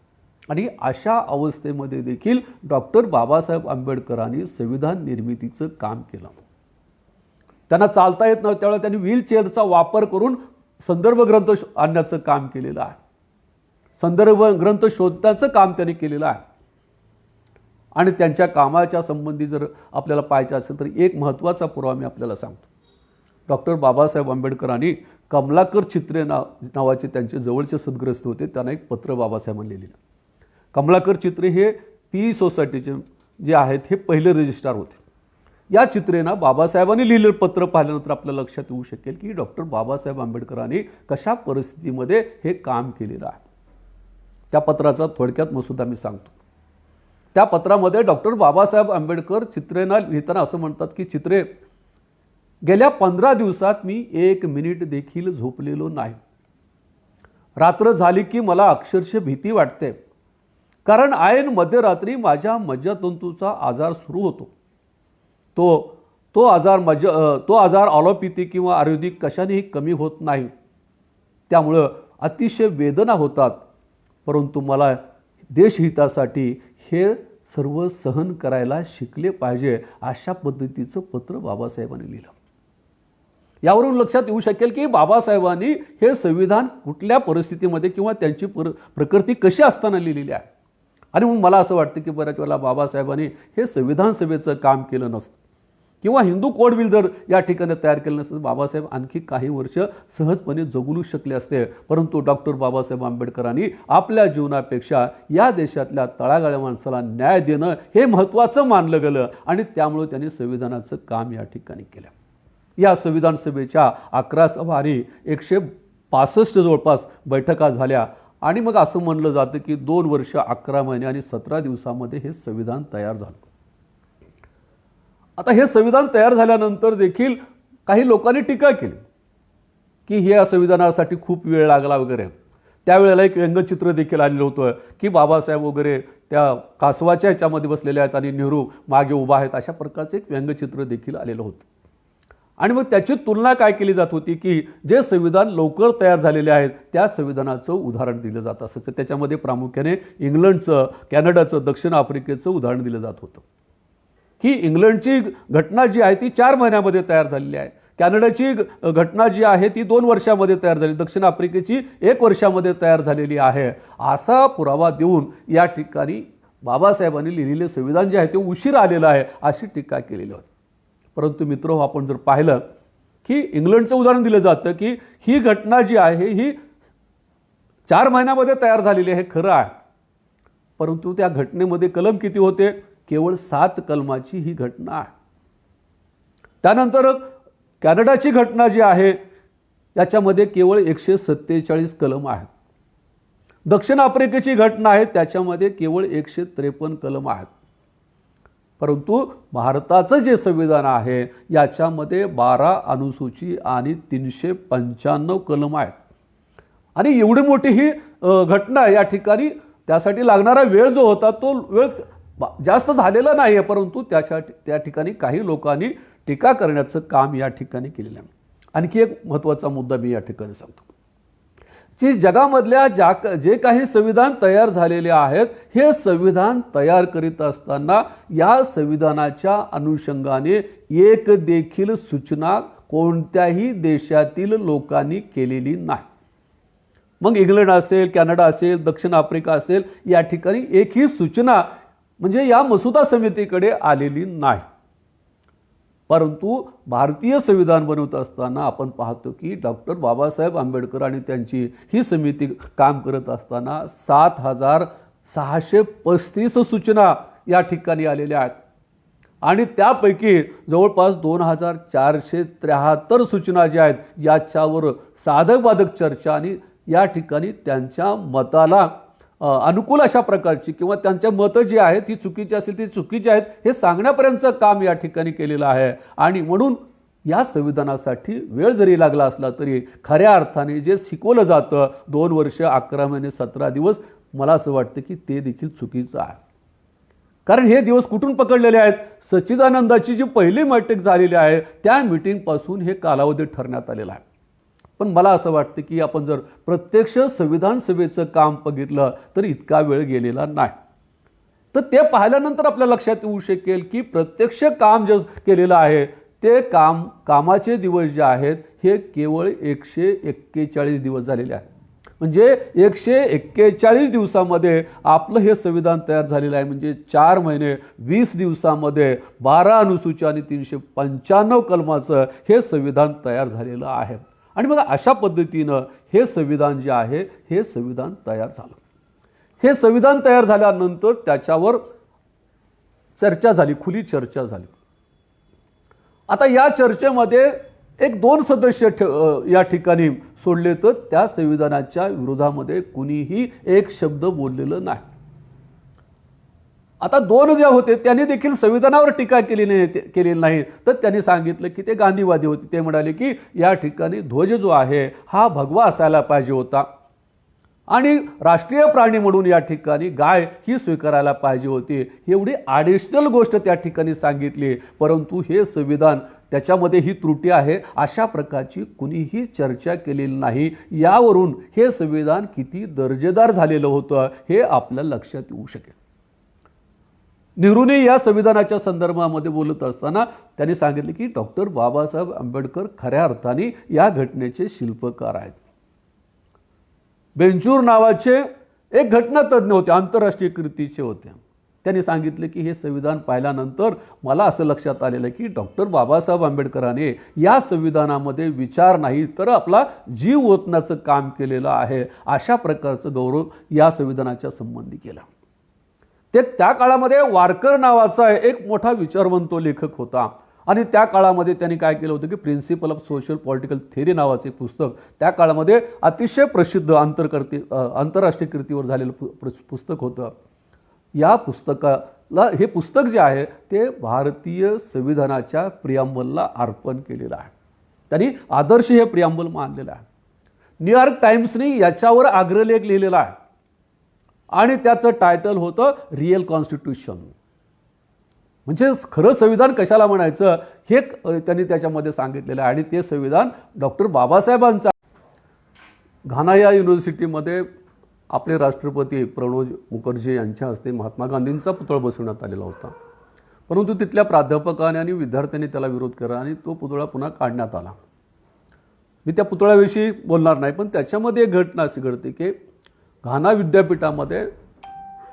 आणि अशा अवस्थेमध्ये देखील डॉक्टर बाबासाहेब आंबेडकरांनी संविधान निर्मितीचं काम केलं. त्यांना चालता येत नव्हतं त्यावेळेला त्यांनी व्हीलचेअरचा वापर करून संदर्भ ग्रंथ आणण्याचं काम केलेलं आहे. संदर्भ ग्रंथ शोधण्याचं काम त्यांनी केलेलं आहे. आणि त्यांच्या कामाच्या संबंधी जर आपल्याला पाहायचे असेल तर एक महत्त्वाचा पुरावा मी आपल्याला सांगतो. डॉक्टर बाबासाहेब आंबेडकरांनी कमलाकर चित्रे नावाचे त्यांचे जवळचे सद्ग्रस्त होते, त्यांना एक पत्र बाबासाहेबांनी लिहिलं. कमलाकर चित्रे हे पी सोसायटीचे जे आहेत हे पहिले रजिस्ट्रार होते. या चित्रेना बाबासाहेबांनी लिहिलेलं पत्र पाहिल्यानंतर आपल्या लक्षात येऊ शकेल की डॉक्टर बाबासाहेब आंबेडकरांनी कशा परिस्थितीमध्ये हे काम केलेलं आहे. त्या पत्राचा थोडक्यात मसुदा मी सांगतो. त्या पत्रामध्ये डॉक्टर बाबासाहेब आंबेडकर चित्रेना लिहिताना असं म्हणतात की चित्रे, गेल्या 15 दिवसात मी 1 मिनिट देखील झोपलेलो नाही. रात्र झाली की मला अक्षरशः भीती वाटते, कारण ऐन मध्यरात्री माझ्या मज्जातंतूचा आजार सुरू होतो. तो आजार ऑलोपॅथी किंवा आयुर्वेदिक कशानेही कमी होत नाही. त्यामुळं अतिशय वेदना होतात, परंतु मला देशहितासाठी हे सर्व सहन करायला शिकले पाहिजे, अशा पद्धतीचं पत्र बाबासाहेबांनी लिहिलं. यावरून लक्षात येऊ शकेल की बाबासाहेबांनी हे संविधान कुठल्या परिस्थितीमध्ये किंवा त्यांची प्रकृती कशी असताना लिहिलेली आहे. आणि म्हणून मला असं वाटतं की बऱ्याच वेळेला बाबासाहेबांनी हे संविधान सभेचं काम केलं नसतं किंवा हिंदू कोड बिल जर या ठिकाणी तयार केलं नसतं, बाबासाहेब आणखी काही वर्ष सहजपणे जगू शकले असते. परंतु डॉक्टर बाबासाहेब आंबेडकरांनी आपल्या जीवनापेक्षा या देशातल्या तळागाळ्या माणसाला न्याय देणं हे महत्त्वाचं मानलं गेलं आणि त्यामुळे त्यांनी संविधानाचं काम या ठिकाणी केलं. या संविधान सभेच्या 11 सभा आणि 165 जवळपास बैठका झाल्या आणि मग असं म्हणलं जातं की 2 वर्ष 11 महिने आणि 17 दिवसामध्ये हे संविधान तयार झालं. आता हे संविधान तयार झाल्यानंतर देखील काही लोकांनी टीका केली की हे या संविधानासाठी खूप वेळ लागला वगैरे. त्यावेळेला एक व्यंगचित्र देखील आलेलं होतं की बाबासाहेब वगैरे त्या कासवाच्या ह्याच्यामध्ये बसलेले आहेत आणि नेहरू मागे उभा आहेत, अशा प्रकारचं एक व्यंगचित्र देखील आलेलं होतं. आणि मग त्याची तुलना काय केली जात होती की जे संविधान लवकर तयार झालेले आहेत त्या संविधानाचं उदाहरण दिलं जात असायचं. त्याच्यामध्ये प्रामुख्याने इंग्लंडचं, कॅनडाचं, दक्षिण आफ्रिकेचं उदाहरण दिलं जात होतं की इंग्लंडची घटना जी आहे ती 4 महिन्यामध्ये तयार झालेली आहे, कॅनडाची घटना जी आहे ती 2 वर्षामध्ये तयार झाली, दक्षिण आफ्रिकेची 1 वर्षामध्ये तयार झालेली आहे. असा पुरावा देऊन या ठिकाणी बाबासाहेबांनी लिहिलेले संविधान जे आहे ते उशीर आलेलं आहे अशी टीका केलेली होती. परंतु मित्र, आपण जर पाहिलं की इंग्लंडचं उदाहरण दिलं जातं की ही घटना जी आहे ही 4 महिन्यामध्ये तयार झालेली आहे, हे खरं आहे. परंतु त्या घटनेमध्ये कलम किती होते? केवळ 7 कलमाची ही घटना आहे. त्यानंतर कॅनडाची घटना जी आहे याच्यामध्ये केवळ 147 कलम आहेत. दक्षिण आफ्रिकेची घटना आहे त्याच्यामध्ये केवळ 153 कलम आहेत. परंतु भारताचं जे संविधान आहे याच्यामध्ये 12 अनुसूची आणि 395 कलम आहेत. आणि एवढी मोठी ही घटना या ठिकाणी त्यासाठी लागणारा वेळ जो होता तो वेळ जास्त झालेला नाही आहे, परंतु त्या ठिकाणी काही लोकांनी टीका करण्याचं काम या ठिकाणी केलेलं आहे. आणखी एक महत्त्वाचा मुद्दा मी या ठिकाणी सांगतो की जगामधल्या जे काही संविधान तयार झालेले आहेत हे संविधान तयार करीत असताना या संविधानाच्या अनुषंगाने एक देखील सूचना कोणत्याही देशातील लोकांनी केलेली नाही. मग इंग्लंड असेल, कॅनडा असेल, दक्षिण आफ्रिका असेल, या ठिकाणी एकही सूचना म्हणजे या मसुदा समितीकडे आलेली नाही. परंतु भारतीय संविधान बनवत असताना आपण पाहतो की डॉक्टर बाबासाहेब आंबेडकर आणि त्यांची ही समिती काम करत असताना 7635 सूचना या ठिकाणी आलेल्या आहेत आणि त्यापैकी जवळपास 2473 सूचना ज्या आहेत याच्यावर साधक बाधक चर्चा आणि या ठिकाणी त्यांच्या मताला अनुकूल अशा प्रकारची किंवा त्यांच्या मतं जी आहेत ती चुकीची असेल ती चुकीची आहेत हे सांगण्यापर्यंतचं काम या ठिकाणी केलेलं आहे. आणि म्हणून या संविधानासाठी वेळ जरी लागला असला तरी खऱ्या अर्थाने जे शिकवलं जातं 2 वर्ष 11 महिने 17 दिवस, मला असं वाटतं की ते देखील चुकीचं आहे. कारण हे दिवस कुठून पकडलेले आहेत? सच्चिदानंदाची जी पहिली मीटिंग झालेली आहे त्या मीटिंगपासून हे कालावधी ठरण्यात आलेला आहे. पण मला असं वाटतं की आपण जर प्रत्यक्ष संविधान सभेचं काम बघितलं तर इतका वेळ गेलेला नाही. तर ते पाहिल्यानंतर आपल्या लक्षात येऊ शकेल की प्रत्यक्ष काम जे केलेलं आहे ते कामाचे दिवस जे आहेत हे केवळ 141 दिवस झालेले आहेत. म्हणजे 141 दिवसामध्ये आपलं हे संविधान तयार झालेलं आहे. म्हणजे 4 महिने 20 दिवसामध्ये 12 अनुसूच्या आणि 395 कलमाचं हे संविधान तयार झालेलं आहे. आणि मग अशा पद्धतीनं हे संविधान जे आहे हे संविधान तयार झालं. हे संविधान तयार झाल्यानंतर त्याच्यावर चर्चा झाली, खुली चर्चा झाली. आता या चर्चेमध्ये 1-2 सदस्य या ठिकाणी सोडले तर त्या संविधानाच्या विरोधामध्ये कुणीही एक शब्द बोललेलं नाही. आता 2 जे होते त्यांनी देखील संविधानावर टीका केलेली नाही. तर त्यांनी सांगितलं की ते गांधीवादी होते. ते म्हणाले की या ठिकाणी ध्वज जो आहे हा भगवा असायला पाहिजे होता आणि राष्ट्रीय प्राणी म्हणून या ठिकाणी गाय ही स्वीकारायला पाहिजे होती. एवढी ॲडिशनल गोष्ट त्या ठिकाणी सांगितली. परंतु हे संविधान त्याच्यामध्ये ही त्रुटी आहे अशा प्रकारची कुणीही चर्चा केलेली नाही. यावरून हे संविधान किती दर्जेदार झालेलं होतं हे आपल्याला लक्षात येऊ शकेल. नेहरूने या संविधानाच्या संदर्भामध्ये बोलत असताना त्यांनी सांगितले की डॉक्टर बाबासाहेब आंबेडकर खऱ्या अर्थाने या घटनेचे शिल्पकार आहेत. बेंचूर नावाचे एक घटनातज्ञ होते, आंतरराष्ट्रीय कीर्तीचे होते. त्यांनी सांगितले की हे संविधान पाहिल्यानंतर मला असं लक्षात आलेलं की डॉक्टर बाबासाहेब आंबेडकरांनी या संविधानामध्ये विचार नाही तर आपला जीव ओतण्याचं काम केलेलं आहे. अशा प्रकारचं गौरव या संविधानाच्या संबंधी केला. ते त्या काळामध्ये वारकर नावाचा एक मोठा विचारवंत लेखक होता आणि त्या काळामध्ये त्यांनी काय केलं होतं की principle of social political theory नावाचे पुस्तक त्या काळामध्ये अतिशय प्रसिद्ध आंतरराष्ट्रीय कीर्तीवर झालेलं पुस्तक होतं. या पुस्तकाला हे पुस्तक जे आहे ते भारतीय संविधानाच्या प्रियांबलला अर्पण केलेलं आहे. त्यांनी आदर्श हे प्रियांबल मानलेलं आहे. न्यूयॉर्क टाइम्सने याच्यावर अग्रलेख लिहिलेला आहे आणि त्याचं टायटल होतं रिअल कॉन्स्टिट्यूशन. म्हणजे खरं संविधान कशाला म्हणायचं हे त्यांनी त्याच्यामध्ये सांगितलेलं आहे. आणि ते संविधान डॉक्टर बाबासाहेबांचं. घाना युनिव्हर्सिटीमध्ये आपले राष्ट्रपती प्रणव मुखर्जी यांच्या हस्ते महात्मा गांधींचा पुतळा बसवण्यात आलेला होता. परंतु तिथल्या प्राध्यापकांनी आणि विद्यार्थ्यांनी त्याला विरोध केला आणि तो पुतळा पुन्हा काढण्यात आला. मी त्या पुतळ्याविषयी बोलणार नाही, पण त्याच्यामध्ये एक घटना अशी घडते की घाना विद्यापीठामध्ये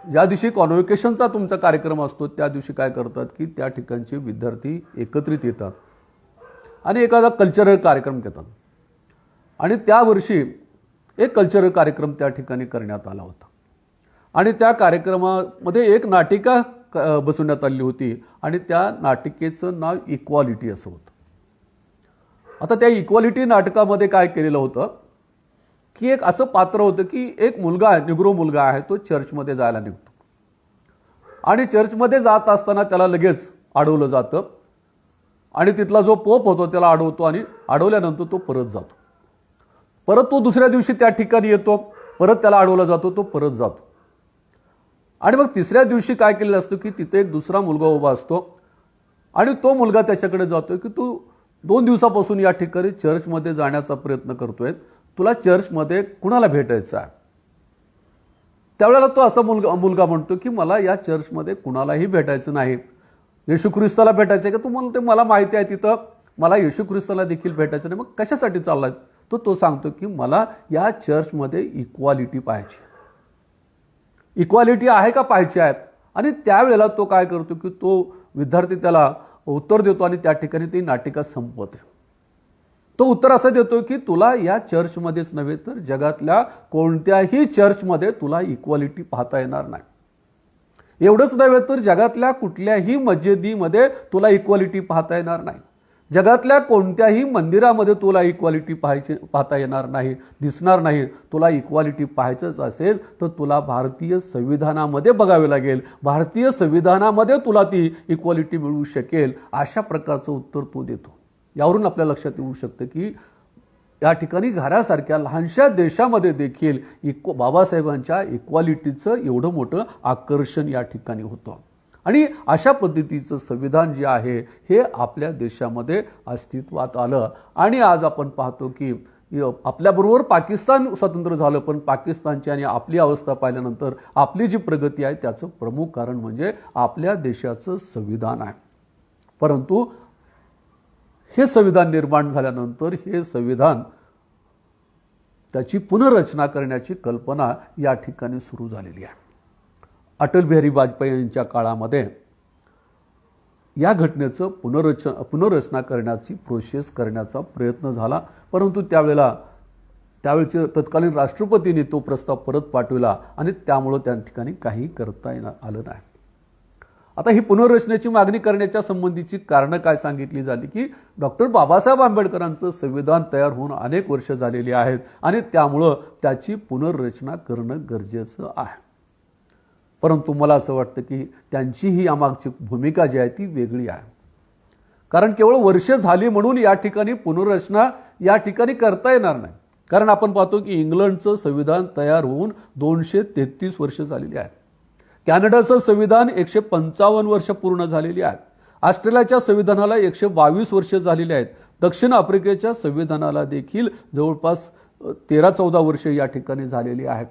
ज्या दिवशी कॉन्व्होकेशनचा तुमचा कार्यक्रम असतो त्या दिवशी काय करतात की त्या ठिकाणचे विद्यार्थी एकत्रित येतात आणि एखादा कल्चरल कार्यक्रम घेतात. आणि त्या वर्षी एक कल्चरल कार्यक्रम त्या ठिकाणी करण्यात आला होता आणि त्या कार्यक्रमामध्ये एक नाटिका बसवण्यात आली होती आणि त्या नाटिकेचं नाव इक्वालिटी असं होतं. आता त्या इक्वालिटी नाटकामध्ये काय केलेलं होतं की एक असं पात्र होतं की एक मुलगा निग्रो मुलगा आहे, तो चर्चमध्ये जायला निघतो आणि चर्चमध्ये जात असताना त्याला लगेच अडवलं जातं आणि तिथला जो पोप होतो त्याला अडवतो आणि अडवल्यानंतर तो परत जातो. परत तो दुसऱ्या दिवशी त्या ठिकाणी येतो, परत त्याला अडवला जातो, तो परत जातो. आणि मग तिसऱ्या दिवशी काय केलेलं असतं की तिथे एक दुसरा मुलगा उभा असतो आणि तो मुलगा त्याच्याकडे जातोय की तू 2 दिवसापासून या ठिकाणी चर्चमध्ये जाण्याचा प्रयत्न करतोय, तुला चर्चमध्ये कुणाला भेटायचं आहे. त्यावेळेला तो असा मुलगा म्हणतो की मला या चर्चमध्ये कुणालाही भेटायचं नाही, येशू ख्रिस्ताला भेटायचं आहे का तुम्हाला? ते मला माहिती आहे तिथं मला येशू ख्रिस्ताला देखील भेटायचं नाही. मग कशासाठी चाललाय? तो सांगतो की मला या चर्चमध्ये इक्वालिटी पाहिजे. इक्वालिटी आहे का पाहिजे आहेत. आणि त्यावेळेला तो काय करतो की तो विद्यार्थी त्याला उत्तर देतो आणि त्या ठिकाणी ती नाटिका संपवते. तो उत्तर असं देतो की तुला या चर्चमध्येच नव्हे तर जगातल्या कोणत्याही चर्चमध्ये तुला इक्वालिटी पाहता येणार नाही. एवढंच नव्हे तर जगातल्या कुठल्याही मस्जिदीमध्ये तुला इक्वालिटी पाहता येणार नाही. जगातल्या कोणत्याही मंदिरामध्ये तुला इक्वालिटी पाहता येणार नाही, दिसणार नाही. तुला इक्वालिटी पाहायचंच असेल तर तुला भारतीय संविधानामध्ये बघावे लागेल. भारतीय संविधानामध्ये तुला ती इक्वालिटी मिळू शकेल. अशा प्रकारचं उत्तर तो देतो. यावरून आपल्या लक्षात येऊ शकतं की या ठिकाणी घरासारख्या लहानशा देशामध्ये देखील बाबासाहेबांच्या इक्वालिटीचं एवढं मोठं आकर्षण या ठिकाणी होतं. आणि अशा पद्धतीचं संविधान जे आहे हे आपल्या देशामध्ये अस्तित्वात आलं. आणि आज आपण पाहतो की आपल्याबरोबर पाकिस्तान स्वतंत्र झालं, पण पाकिस्तानची आणि आपली अवस्था पाहिल्यानंतर आपली जी प्रगती आहे त्याचं प्रमुख कारण म्हणजे आपल्या देशाचं संविधान आहे. परंतु हे संविधान निर्माण झाल्यानंतर हे संविधान त्याची पुनर्रचना करण्याची कल्पना या ठिकाणी सुरू झालेली आहे. अटल बिहारी वाजपेयी यांच्या काळामध्ये या घटनेचं पुनर्रचना करण्याची प्रोसेस करण्याचा प्रयत्न झाला, परंतु त्यावेळचे तत्कालीन राष्ट्रपतींनी तो प्रस्ताव परत पाठवला आणि त्यामुळे त्या ठिकाणी काही करता आलं नाही. आता ही पुनर्रचनेची मागणी करण्याच्या संबंधीची कारणं काय सांगितली झाली की डॉक्टर बाबासाहेब आंबेडकरांचं संविधान तयार होऊन अनेक वर्ष झालेली आहेत आणि त्यामुळं त्याची पुनर्रचना करणं गरजेचं आहे. परंतु मला असं वाटतं की त्यांची ही यामागची भूमिका जी आहे ती वेगळी आहे. कारण केवळ वर्ष झाली म्हणून या ठिकाणी पुनर्रचना या ठिकाणी करता येणार नाही. कारण आपण पाहतो की इंग्लंडचं संविधान तयार होऊन 233 वर्ष झालेली आहेत. कॅनडाचं संविधान 155 वर्ष पूर्ण झालेली आहेत. ऑस्ट्रेलियाच्या संविधानाला 122 वर्ष झालेली आहेत. दक्षिण आफ्रिकेच्या संविधानाला देखील जवळपास 13-14 वर्ष या ठिकाणी झालेली आहेत.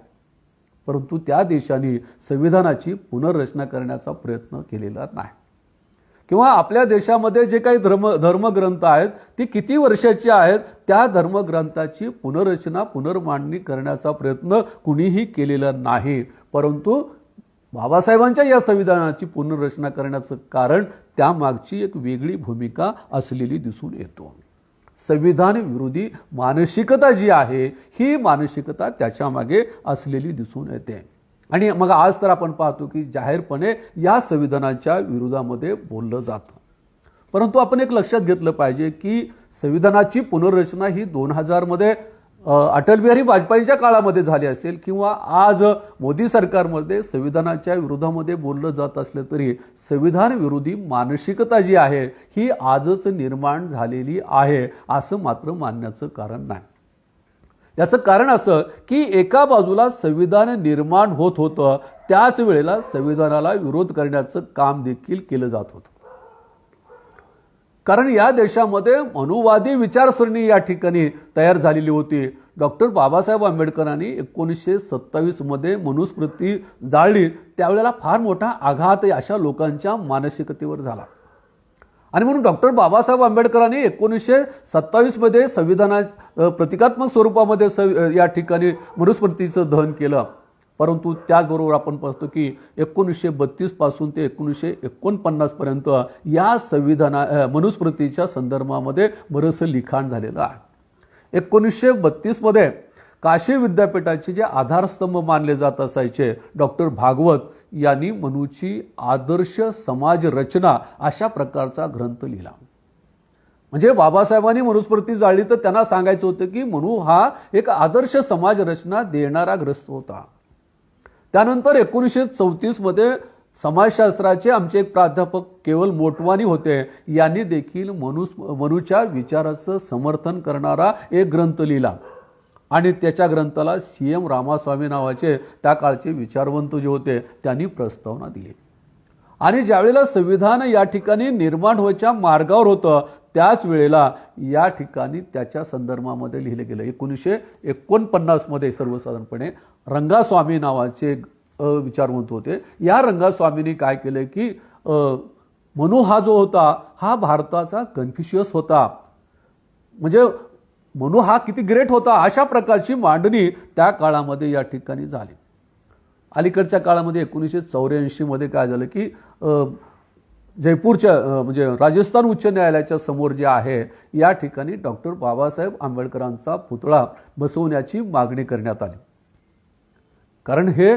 परंतु त्या देशांनी संविधानाची पुनर्रचना करण्याचा प्रयत्न केलेला नाही. किंवा आपल्या देशामध्ये जे काही धर्मग्रंथ आहेत ती किती वर्षाची आहेत, त्या धर्मग्रंथाची पुनर्रचना पुनर्मांडणी करण्याचा प्रयत्न कुणीही केलेला नाही. परंतु बाबासाहेबांच्या या संविधानाची पुनर्रचना करण्याचं कारण त्यामागची एक वेगळी भूमिका असलेली दिसून येतो. संविधान विरोधी मानसिकता जी आहे ही मानसिकता त्याच्या मागे असलेली दिसून येते. आणि मग आज तर आपण पाहतो की जाहीरपणे या संविधानाच्या विरोधामध्ये बोललं जातं. परंतु आपण एक लक्षात घेतलं पाहिजे की संविधानाची पुनर्रचना ही 2000 मध्ये अटल बिहारी वाजपेयींच्या काळामध्ये झाली असेल किंवा आज मोदी सरकारमध्ये संविधानाच्या विरोधामध्ये बोललं जात असलं तरी संविधान विरोधी मानसिकता जी आहे ही आजच निर्माण झालेली आहे असं मात्र मानण्याचं कारण नाही. याचं कारण असं की एका बाजूला संविधान निर्माण होत होतं, त्याच वेळेला संविधानाला विरोध करण्याचं काम देखील केलं जात होतं. कारण या देशामध्ये मनुवादी विचारसरणी या ठिकाणी तयार झालेली होती. डॉक्टर बाबासाहेब आंबेडकरांनी 1927 मध्ये मनुस्मृती जाळली, त्यावेळेला फार मोठा आघात अशा लोकांच्या मानसिकतेवर झाला. आणि म्हणून डॉक्टर बाबासाहेब आंबेडकरांनी 1927 मध्ये संविधानाच्या प्रतिकात्मक स्वरूपामध्ये या ठिकाणी मनुस्मृतीचं दहन केलं. परंतु त्याचबरोबर आपण पाहतो की 1932 पासून ते 1949 पर्यंत या मनुस्मृतीच्या संदर्भामध्ये बरंचसं लिखाण झालेलं आहे. 1932 मध्ये काशी विद्यापीठाचे जे आधारस्तंभ मानले जात असायचे डॉक्टर भागवत यांनी मनूची आदर्श समाज रचना अशा प्रकारचा ग्रंथ लिहिला. म्हणजे बाबासाहेबांनी मनुस्मृती जाळली तर त्यांना सांगायचं होतं की मनू हा एक आदर्श समाज रचना देणारा ग्रस्त होता. त्यानंतर 1934 मध्ये समाजशास्त्राचे आमचे एक प्राध्यापक केवल मोटवानी होते, यांनी देखील मनूच्या विचाराचं समर्थन करणारा एक ग्रंथ लिहिला आणि त्याच्या ग्रंथाला CM रामास्वामी नावाचे त्या काळचे विचारवंत जे होते त्यांनी प्रस्तावना दिली. आणि ज्यावेळेला संविधान या ठिकाणी निर्माण व्हायच्या मार्गावर होतं त्याच वेळेला या ठिकाणी त्याच्या संदर्भामध्ये लिहिलं गेलं. 1949 मध्ये सर्वसाधारणपणे रंगास्वामी नावाचे विचारवंत होते. या रंगास्वामींनी काय केलं की मनू हा जो होता हा भारताचा कन्फ्युशियस होता, म्हणजे मनू हा किती ग्रेट होता अशा प्रकारची मांडणी त्या काळामध्ये या ठिकाणी झाली. अलीकडच्या काळामध्ये 1984 मध्ये काय झालं की जयपूरच्या म्हणजे राजस्थान उच्च न्यायालयाच्या समोर जे आहे या ठिकाणी डॉक्टर बाबासाहेब आंबेडकरांचा पुतळा बसवण्याची मागणी करण्यात आली. कारण हे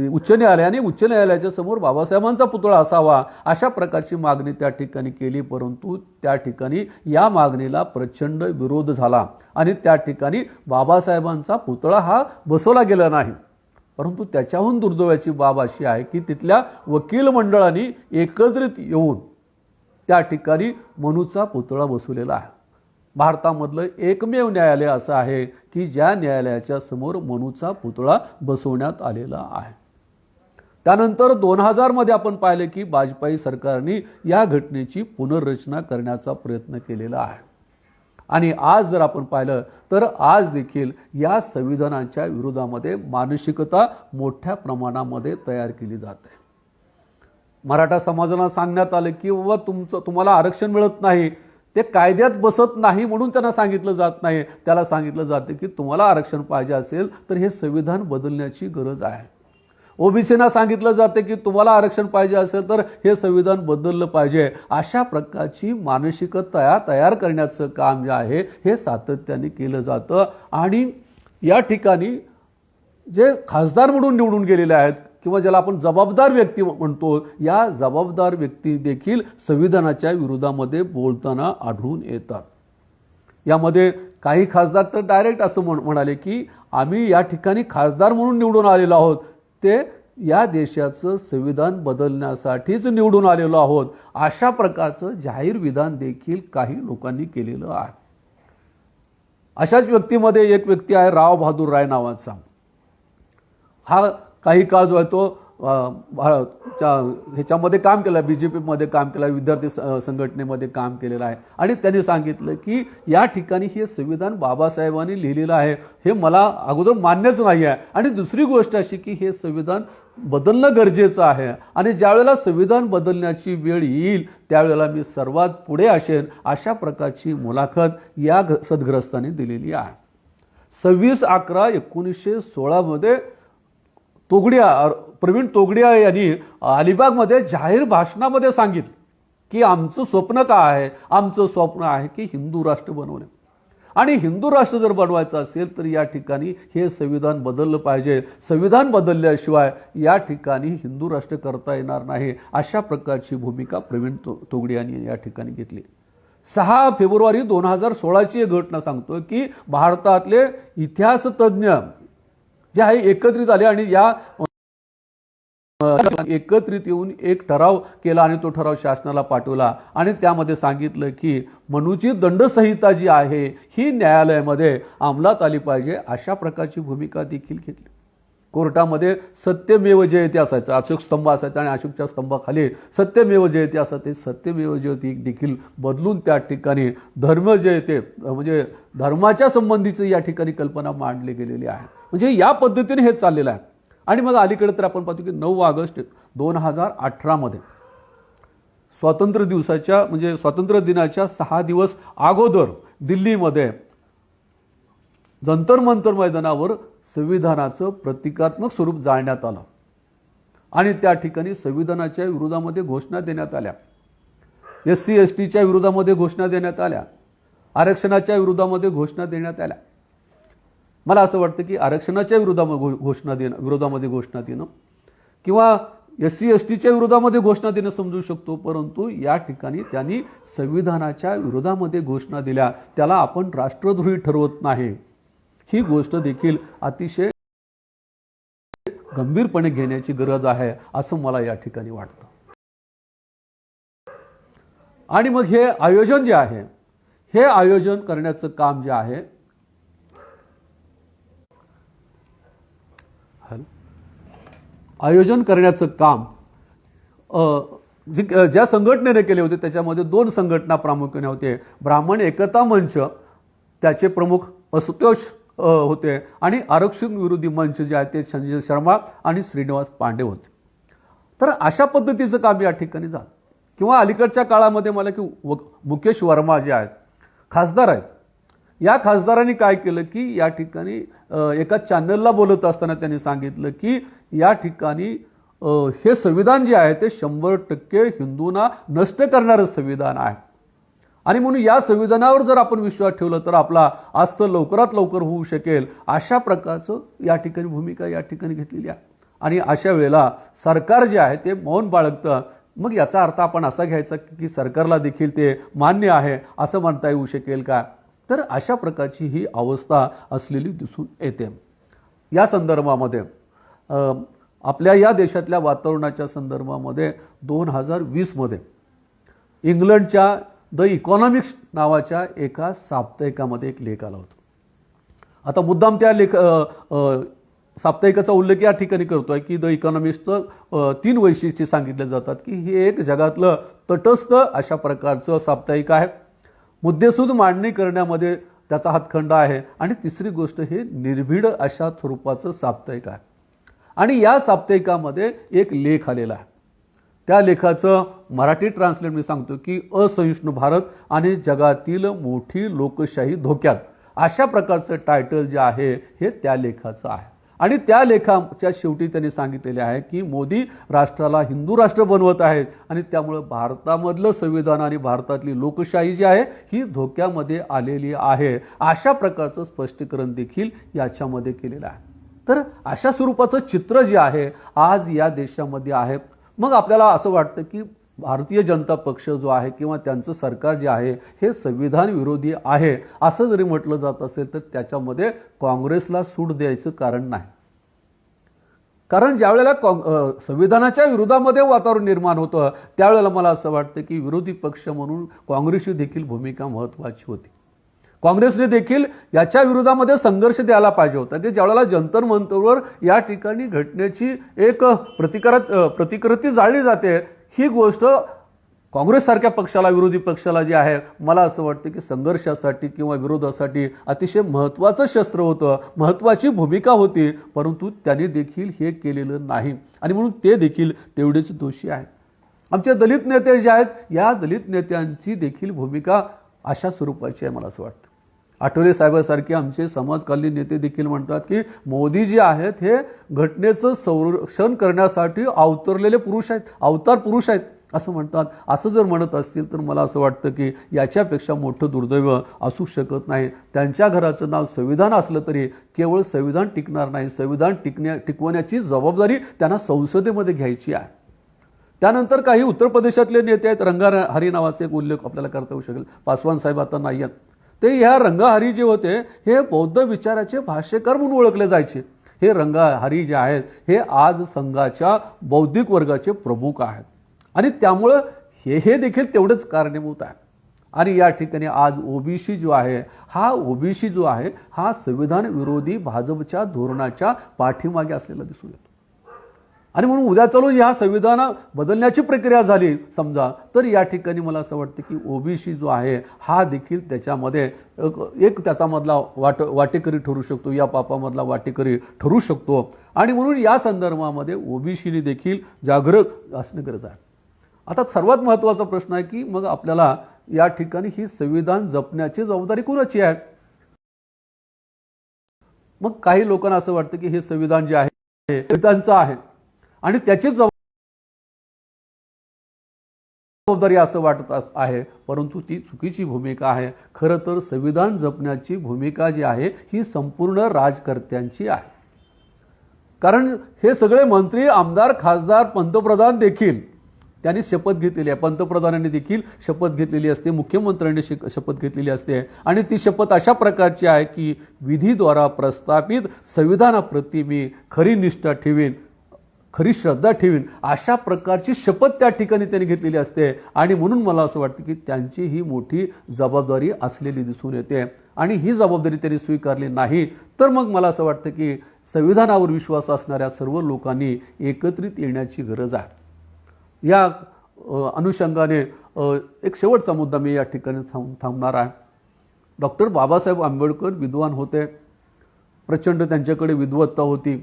उच्च न्यायालयाच्या समोर बाबासाहेबांचा पुतळा असावा अशा प्रकारची मागणी त्या ठिकाणी केली. परंतु त्या ठिकाणी या मागणीला प्रचंड विरोध झाला आणि त्या ठिकाणी बाबासाहेबांचा पुतळा हा बसवला गेला नाही. परंतु त्याच्याहून दुर्दैवाची बाब अशी आहे की तिथल्या वकील मंडळांनी एकत्रित येऊन त्या ठिकाणी मनूचा पुतळा बसवलेला आहे. भारतामधलं एकमेव न्यायालय असं आहे की ज्या न्यायालयाच्या समोर मनूचा पुतळा बसवण्यात आलेला आहे. त्यानंतर 2000 मध्ये आपण पाहिले की वाजपेयी सरकारने या घटनेची पुनर्रचना करण्याचा प्रयत्न केलेला आहे. आणि आज जर आपण पाहिलं तर आज देखील या संविधानाच्या विरोधामध्ये मानसिकता मोठ्या प्रमाणामध्ये तयार केली जाते. मराठा समाजाला सांगण्यात आलं की बाबा तुम्हाला आरक्षण मिळत नाही, ते कायद्यात बसत नाही म्हणून त्यांना सांगितलं जात नाही. त्याला सांगितलं जातं की तुम्हाला आरक्षण पाहिजे असेल तर हे संविधान बदलण्याची गरज आहे. ओबीसीना सांगितलं जातं की तुम्हाला आरक्षण पाहिजे असेल तर हे संविधान बदललं पाहिजे. अशा प्रकारची मानसिकता तयार करण्याचं काम जे आहे हे सातत्याने केलं जातं. आणि या ठिकाणी जे खासदार म्हणून निवडून गेलेले आहेत किंवा ज्याला आपण जबाबदार व्यक्ती म्हणतो, या जबाबदार व्यक्ती देखील संविधानाच्या विरोधामध्ये बोलताना आढळून येतात. यामध्ये काही खासदार तर डायरेक्ट असं म्हणाले की आम्ही या ठिकाणी खासदार म्हणून निवडून आलेलो आहोत, ते या देशाचं संविधान बदलण्यासाठीच निवडून आलेलो आहोत. अशा प्रकारचं जाहीर विधान देखील काही लोकांनी केलेलं आहे. अशाच व्यक्तीमध्ये एक व्यक्ती आहे राव बहादूर राय नावाचा. हा काही काळ जो आहे तो ह्याच्यामध्ये काम केलं, बीजेपीमध्ये काम केलं, विद्यार्थी संघटनेमध्ये काम केलेलं आहे. आणि त्यांनी सांगितलं की या ठिकाणी हे संविधान बाबासाहेबांनी लिहिलेलं आहे, हे मला अगोदर मान्यच नाही आहे. आणि दुसरी गोष्ट अशी की हे संविधान बदलणं गरजेचं आहे आणि ज्यावेळेला संविधान बदलण्याची वेळ येईल त्यावेळेला मी सर्वात पुढे असेन. अशा प्रकारची मुलाखत या सदग्रस्तांनी दिलेली आहे. 26/11/1916 मध्ये प्रवीण तोगडिया यांनी अलिबागमध्ये जाहीर भाषणामध्ये सांगितलं की आमचं स्वप्न काय आहे. आमचं स्वप्न आहे की हिंदू राष्ट्र बनवणे आणि हिंदू राष्ट्र जर बनवायचं असेल तर या ठिकाणी हे संविधान बदललं पाहिजे. संविधान बदलल्याशिवाय या ठिकाणी हिंदू राष्ट्र करता येणार नाही. अशा प्रकारची भूमिका प्रवीण तोगडिया यांनी या ठिकाणी घेतली. 6 फेब्रुवारी 2016ची घटना सांगतो की भारतातले इतिहास तज्ज्ञ जे आहे एकत्रित आले आणि या एकत्रित येऊन एक ठराव केला आणि तो ठराव शासनाला पाठवला आणि त्यामध्ये सांगितलं की मनुची दंडसंहिता जी आहे ही न्यायालयामध्ये अंमलात आली पाहिजे. अशा प्रकारची भूमिका देखील घेतली. कोर्टामध्ये सत्यमेव जयते असायचं, अशोक स्तंभ असायचा आणि अशोकच्या स्तंभाखाली सत्यमेव जयते असं ते सत्यमेव जयते देखील बदलून त्या ठिकाणी धर्म जयते म्हणजे धर्माच्या संबंधीची या ठिकाणी कल्पना मांडली गेलेली आहे. म्हणजे या पद्धतीने हे चाललेलं आहे. आणि मग अलीकडे तर आपण पाहतो की 9 ऑगस्ट 2018 मध्ये स्वातंत्र्य दिवसाच्या म्हणजे स्वातंत्र्य दिनाच्या 6 दिवस अगोदर दिल्लीमध्ये जंतर मंतर मैदानावर संविधानाचं प्रतिकात्मक स्वरूप जाळण्यात आलं आणि त्या ठिकाणी संविधानाच्या विरोधामध्ये घोषणा देण्यात आल्या. SC STच्या विरोधामध्ये घोषणा देण्यात आल्या. आरक्षणाच्या विरोधामध्ये घोषणा देण्यात आल्या. मला असं वाटतं की आरक्षणाच्या विरोधामध्ये घोषणा देणं किंवा SC STच्या विरोधामध्ये घोषणा देणं समजू शकतो, परंतु या ठिकाणी त्यांनी संविधानाच्या विरोधामध्ये घोषणा दिल्या. त्याला आपण राष्ट्रद्रोही ठरवत नाही. ही गोष्ट देखील अतिशय गंभीरपणे घेण्याची गरज आहे असं मला या ठिकाणी वाटतं. आणि मग हे आयोजन जे आहे हे आयोजन करण्याचं काम जे आहे आयोजन करण्याचं काम ज्या संघटनेने केले होते त्याच्यामध्ये 2 संघटना प्रामुख्याने होते. ब्राह्मण एकता मंच त्याचे प्रमुख असुतोष होते आणि आरक्षण विरोधी मंच जे आहे ते संजय शर्मा आणि श्रीनिवास पांडे होते. तर अशा पद्धतीचं काम या ठिकाणी झालं. किंवा अलीकडच्या काळामध्ये मला की मुकेश वर्मा जे आहेत खासदार आहेत, या खासदारांनी काय केलं की या ठिकाणी एका चॅनलला बोलत असताना त्यांनी सांगितलं की या ठिकाणी हे संविधान जे आहे ते 100% हिंदूंना नष्ट करणारं संविधान आहे आणि म्हणून या संविधानावर जर आपण विश्वास ठेवला तर आपला अस्त लवकरात लवकर होऊ शकेल. अशा प्रकारचं या ठिकाणी भूमिका या ठिकाणी घेतलेली आहे. आणि अशा वेळेला सरकार जे आहे ते मौन बाळगतं. मग याचा अर्थ आपण असा घ्यायचा की सरकारला देखील ते मान्य आहे असं म्हणता येऊ शकेल का? तर अशा प्रकारची ही अवस्था असलेली दिसून येते. या संदर्भामध्ये आपल्या या देशातल्या वातावरणाच्या संदर्भामध्ये 2020 मध्ये इंग्लंडच्या द इकॉनॉमिक्स नावाच्या एका साप्ताहिकामध्ये एक लेख आला होता. आता मुद्दाम त्या साप्ताहिकाचा उल्लेख या ठिकाणी करतोय की द इकॉनॉमिक्सचं 3 वैशिष्ट्ये सांगितले जातात की हे एक जगातलं तटस्थ अशा प्रकारचं साप्ताहिक आहे. मुद्देसूद मांडणी करण्यामध्ये त्याचा हातखंडा आहे आणि तिसरी गोष्ट हे निर्भीड अशा स्वरूपाचं साप्ताहिक आहे. आणि या साप्ताहिकामध्ये एक लेख आलेला आहे. त्या लेखाचं मराठी ट्रान्सलेट मी सांगतो की असहिष्णू भारत आणि जगातील मोठी लोकशाही धोक्यात, अशा प्रकारचं टायटल जे आहे हे त्या लेखाचं आहे. आणि त्या लेखाच्या शेवटी त्यांनी सांगितलेले आहे की मोदी राष्ट्राला हिंदू राष्ट्र बनवत आहेत आणि त्यामुळे भारतामधलं संविधान आणि भारतातली लोकशाही जी आहे ही धोक्यामध्ये आलेली आहे, अशा प्रकारचं स्पष्टीकरण देखील याच्यामध्ये केलेलं आहे. तर अशा स्वरूपाचं चित्र जे आहे आज या देशामध्ये आहे. मग आपल्याला असं वाटतं की भारतीय जनता पक्ष जो आहे किंवा त्यांचं सरकार जे आहे हे संविधान विरोधी आहे असं जरी म्हटलं जात असेल तर त्याच्यामध्ये काँग्रेसला सूट द्यायचं कारण नाही. कारण ज्यावेळेला संविधानाच्या विरोधामध्ये वातावरण निर्माण होतं त्यावेळेला मला असं वाटतं की विरोधी पक्ष म्हणून काँग्रेसची देखील भूमिका महत्त्वाची होती. काँग्रेसने देखील याच्या विरोधामध्ये संघर्ष द्यायला पाहिजे होता की ज्यावेळेला जंतर मंतरवर या ठिकाणी घटनेची एक प्रतिकृती जाळली जाते, ही गोष्ट काँग्रेससारख्या पक्षाला, विरोधी पक्षाला जे आहे, मला असं वाटतं की संघर्षासाठी किंवा विरोधासाठी अतिशय महत्त्वाचं शस्त्र होतं, महत्त्वाची भूमिका होती. परंतु त्यांनी देखील हे केलेलं नाही आणि म्हणून ते देखील तेवढेच दोषी आहेत. आमचे दलित नेते जे आहेत या दलित नेत्यांची देखील भूमिका अशा स्वरूपाची आहे मला असं वाटतं. आठवले साहेबांसारखे आमचे समाजकालीन नेते देखील म्हणतात की मोदी जे आहेत हे घटनेचं संरक्षण करण्यासाठी अवतरलेले पुरुष आहेत, अवतार पुरुष आहेत असं म्हणतात. असं जर म्हणत असतील तर मला असं वाटतं की याच्यापेक्षा मोठं दुर्दैव असू शकत नाही. त्यांच्या घराचं नाव संविधान असलं तरी केवळ संविधान टिकणार नाही, संविधान टिकवण्याची जबाबदारी त्यांना संसदेमध्ये घ्यायची आहे. त्यानंतर काही उत्तर प्रदेशातले नेते आहेत, रंगाहरी नावाचे एक उल्लेख आपल्याला करता येऊ शकेल. पासवान साहेब आता नाही आहेत. ते ह्या रंगाहरी जे होते हे बौद्ध विचाराचे भाष्यकार म्हणून ओळखले जायचे. हे रंगाहरी जे आहेत हे आज संघाच्या बौद्धिक वर्गाचे प्रमुख आहेत आणि त्यामुळं हे देखील तेवढंच कारणीभूत आहे. आणि या ठिकाणी आज ओबीसी जो आहे हा संविधान विरोधी भाजपच्या धोरणाच्या पाठीमागे असलेला दिसून येतो. आणि म्हणून उद्या चालून ह्या संविधान बदलण्याची प्रक्रिया झाली समजा तर या ठिकाणी मला असं वाटतं की ओबीसी जो आहे हा देखील त्याच्यामध्ये एक त्याच्यामधला वाटेकरी ठरू शकतो, या पापामधला वाटेकरी ठरू शकतो. आणि म्हणून या संदर्भामध्ये ओबीसीने देखील जागरूक असणं गरज आहे. आता सर्वात महत्त्वाचा प्रश्न आहे की मग आपल्याला या ठिकाणी ही संविधान जपण्याची जबाबदारी कोणाची आहे? मग काही लोकांना असं वाटतं की हे संविधान जे आहे हे त्यांचं आहे आणि त्याची जबाबदारी असं वाटत आहे, परंतु ती चुकीची भूमिका आहे. खरं तर संविधान जपण्याची भूमिका जी आहे ही संपूर्ण राजकर्त्यांची आहे. कारण हे सगळे मंत्री, आमदार, खासदार, पंतप्रधान देखील त्यांनी शपथ घेतलेली आहे. पंतप्रधानांनी देखील शपथ घेतलेली असते, मुख्यमंत्र्यांनी शपथ घेतलेली असते आणि ती शपथ अशा प्रकारची आहे की विधीद्वारा प्रस्थापित संविधानाप्रती मी खरी निष्ठा ठेवीन, खरी श्रद्धा ठेवीन, अशा प्रकारची शपथ त्या ठिकाणी त्यांनी घेतलेली असते. आणि म्हणून मला असं वाटतं की त्यांची ही मोठी जबाबदारी असलेली दिसून येते आणि ही जबाबदारी त्यांनी स्वीकारली नाही तर मग मला असं वाटतं की संविधानावर विश्वास असणाऱ्या सर्व लोकांनी एकत्रित येण्याची गरज आहे. या अनुषंगाने एक शेवटचा मुद्दा मी या ठिकाणी थांबणार आहे. डॉक्टर बाबासाहेब आंबेडकर विद्वान होते, प्रचंड त्यांच्याकडे विद्वत्ता होती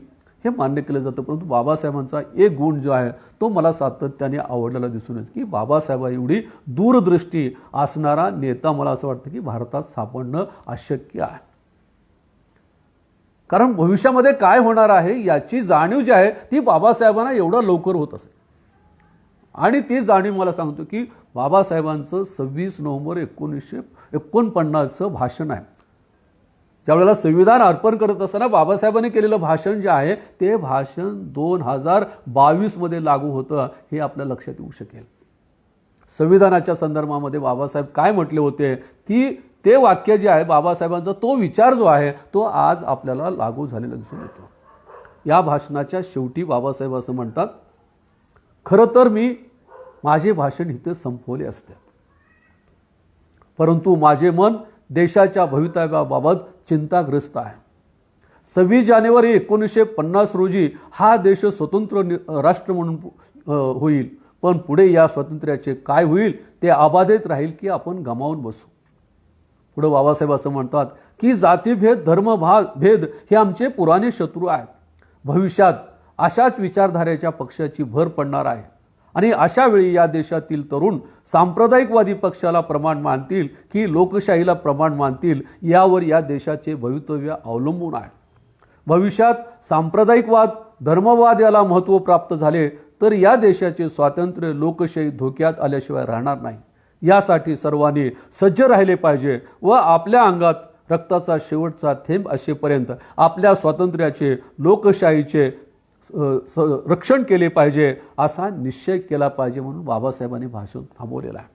हे मान्य केलं जातं. परंतु बाबासाहेबांचा एक गुण जो आहे तो मला सातत्याने आवडलेला दिसून येतो की बाबासाहेबा एवढी दूरदृष्टी असणारा नेता मला असं वाटतं की भारतात सापडणं अशक्य आहे. कारण भविष्यामध्ये काय होणार आहे याची जाणीव जी आहे ती बाबासाहेबांना एवढा लवकर होत असेल. आणि ती जाणीव मला सांगतो की बाबासाहेबांचं 26 नोव्हेंबर 1949चं भाषण आहे. ज्यावेळेला संविधान अर्पण करत असताना बाबासाहेबांनी केलेलं भाषण जे आहे ते भाषण 2022 मध्ये लागू होतं हे आपल्या लक्षात येऊ शकेल. संविधानाच्या संदर्भामध्ये बाबासाहेब काय म्हटले होते ते वाक्य जे आहे बाबासाहेबांचा तो विचार जो आहे तो आज आपल्याला लागू झालेला दिसून येतो. या भाषणाच्या शेवटी बाबासाहेब असं म्हणतात, खरं तर मी माझे भाषण इथे संपवले असते, परंतु माझे मन देशाच्या भवितव्याबाबत चिंताग्रस्त आहे. 26 जानेवारी 1950 रोजी हा देश स्वतंत्र राष्ट्र म्हणून होईल, पण पुढे या स्वातंत्र्याचे काय होईल ते अबाधित राहील की आपण गमावून बसू. पुढे बाबासाहेब असं म्हणतात की जातीभेद, धर्मभेद हे आमचे पुराणे शत्रू आहेत. भविष्यात अशाच विचारधारेच्या पक्षाची भर पडणार आहे आणि अशा वेळी या देशातील तरुण सांप्रदायिकवादी पक्षाला प्रमाण मानतील की लोकशाहीला प्रमाण मानतील, यावर या देशाचे भवितव्य अवलंबून आहे. भविष्यात सांप्रदायिकवाद, धर्मवाद याला महत्त्व प्राप्त झाले तर या देशाचे स्वातंत्र्य, लोकशाही धोक्यात आल्याशिवाय राहणार नाही. यासाठी सर्वांनी सज्ज राहिले पाहिजे व आपल्या अंगात रक्ताचा शेवटचा थेंब असेपर्यंत आपल्या स्वातंत्र्याचे, लोकशाहीचे रक्षण केले पाहिजे असा निश्चय केला पाहिजे म्हणून बाबासाहेबांनी भाषण थांबवलेलं आहे.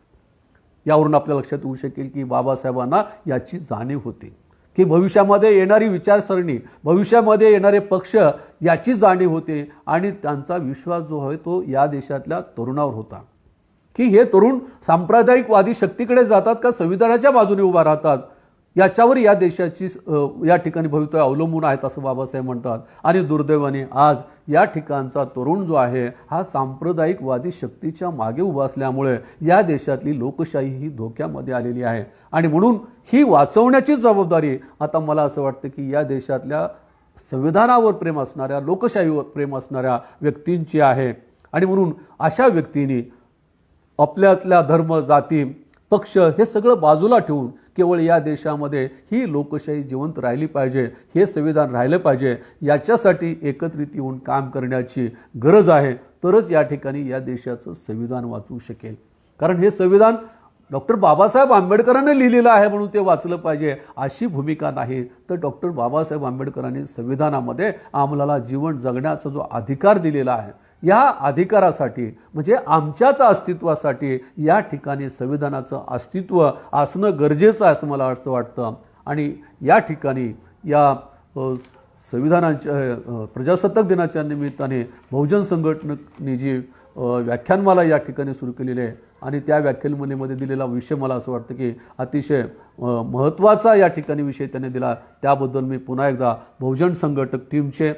यावरून आपल्या लक्षात येऊ शकेल की बाबासाहेबांना याची जाणीव होती की भविष्यामध्ये येणारी विचारसरणी, भविष्यामध्ये येणारे पक्ष याची जाणीव होते आणि त्यांचा विश्वास जो आहे तो या देशातल्या तरुणावर होता की हे तरुण सांप्रदायिकवादी शक्तीकडे जातात का संविधानाच्या बाजूने उभा राहतात, याच्यावर या देशाची या ठिकाणी भवितव्य अवलंबून आहेत असं बाबासाहेब म्हणतात. आणि दुर्दैवाने आज या ठिकाणचा तरुण जो आहे हा सांप्रदायिकवादी शक्तीच्या मागे उभा असल्यामुळे या देशातली लोकशाही ही धोक्यामध्ये आलेली आहे. आणि म्हणून ही वाचवण्याची जबाबदारी आता मला असं वाटतं की या देशातल्या संविधानावर प्रेम असणाऱ्या, लोकशाहीवर प्रेम असणाऱ्या व्यक्तींची आहे. आणि म्हणून अशा व्यक्तींनी आपल्यातल्या धर्म, जाती, पक्ष हे सगळं बाजूला ठेवून केवळ या देशामध्ये ही लोकशाही जिवंत राहिली पाहिजे, हे संविधान राहिलं पाहिजे, याच्यासाठी एकत्रित येऊन काम करण्याची गरज आहे. तरच या ठिकाणी या देशाचं संविधान वाचू शकेल. कारण हे संविधान डॉक्टर बाबासाहेब आंबेडकरांनी लिहिलेलं आहे म्हणून ते वाचलं पाहिजे अशी भूमिका नाही, तर डॉक्टर बाबासाहेब आंबेडकरांनी संविधानामध्ये आम्हाला जीवन जगण्याचा जो अधिकार दिलेला आहे, या अधिकारासाठी म्हणजे आमच्याच अस्तित्वासाठी या ठिकाणी संविधानाचं अस्तित्व असणं गरजेचं आहे असं मला असं वाटतं. आणि या ठिकाणी या संविधानाच्या प्रजासत्ताक दिनाच्या निमित्ताने बहुजन संघटनेने जी व्याख्यानमाला या ठिकाणी सुरू केलेली आहे आणि त्या व्याख्यानमालेमध्ये दिलेला विषय मला असं वाटतं की अतिशय महत्त्वाचा या ठिकाणी विषय त्यांनी दिला. त्याबद्दल मी पुन्हा एकदा बहुजन संघटक टीमचे,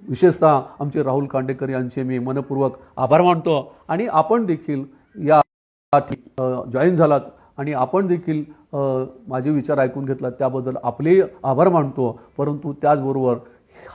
विशेषतः आमचे राहुल कांडेकर यांचे मी मनपूर्वक आभार मानतो. आणि आपण देखील या जॉईन झालात आणि आपण देखील माझे विचार ऐकून घेतलात त्याबद्दल आपले आभार मानतो. परंतु त्याचबरोबर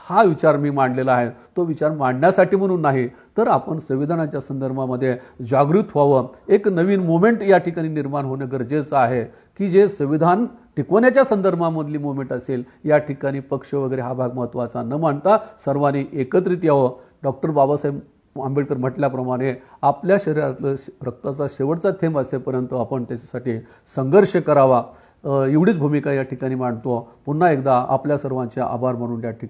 हा विचार मी मांडलेला आहे तो विचार मांडण्यासाठी म्हणून नाही, तर आपण संविधानाच्या संदर्भामध्ये जागृत व्हावं. एक नवीन मुवमेंट या ठिकाणी निर्माण होणं गरजेचं आहे की जे संविधान टिकवण्याच्या संदर्भामधली मुवमेंट असेल. या ठिकाणी पक्ष वगैरे हा भाग महत्त्वाचा न मानता सर्वांनी एकत्रित यावं. डॉक्टर बाबासाहेब आंबेडकर म्हटल्याप्रमाणे आपल्या शरीरातलं रक्ताचा शेवटचा थेंब असेपर्यंत आपण त्याच्यासाठी संघर्ष करावा, एवढीच भूमिका या ठिकाणी मांडतो. पुन्हा एकदा आपल्या सर्वांचे आभार मानून या ठिकाणी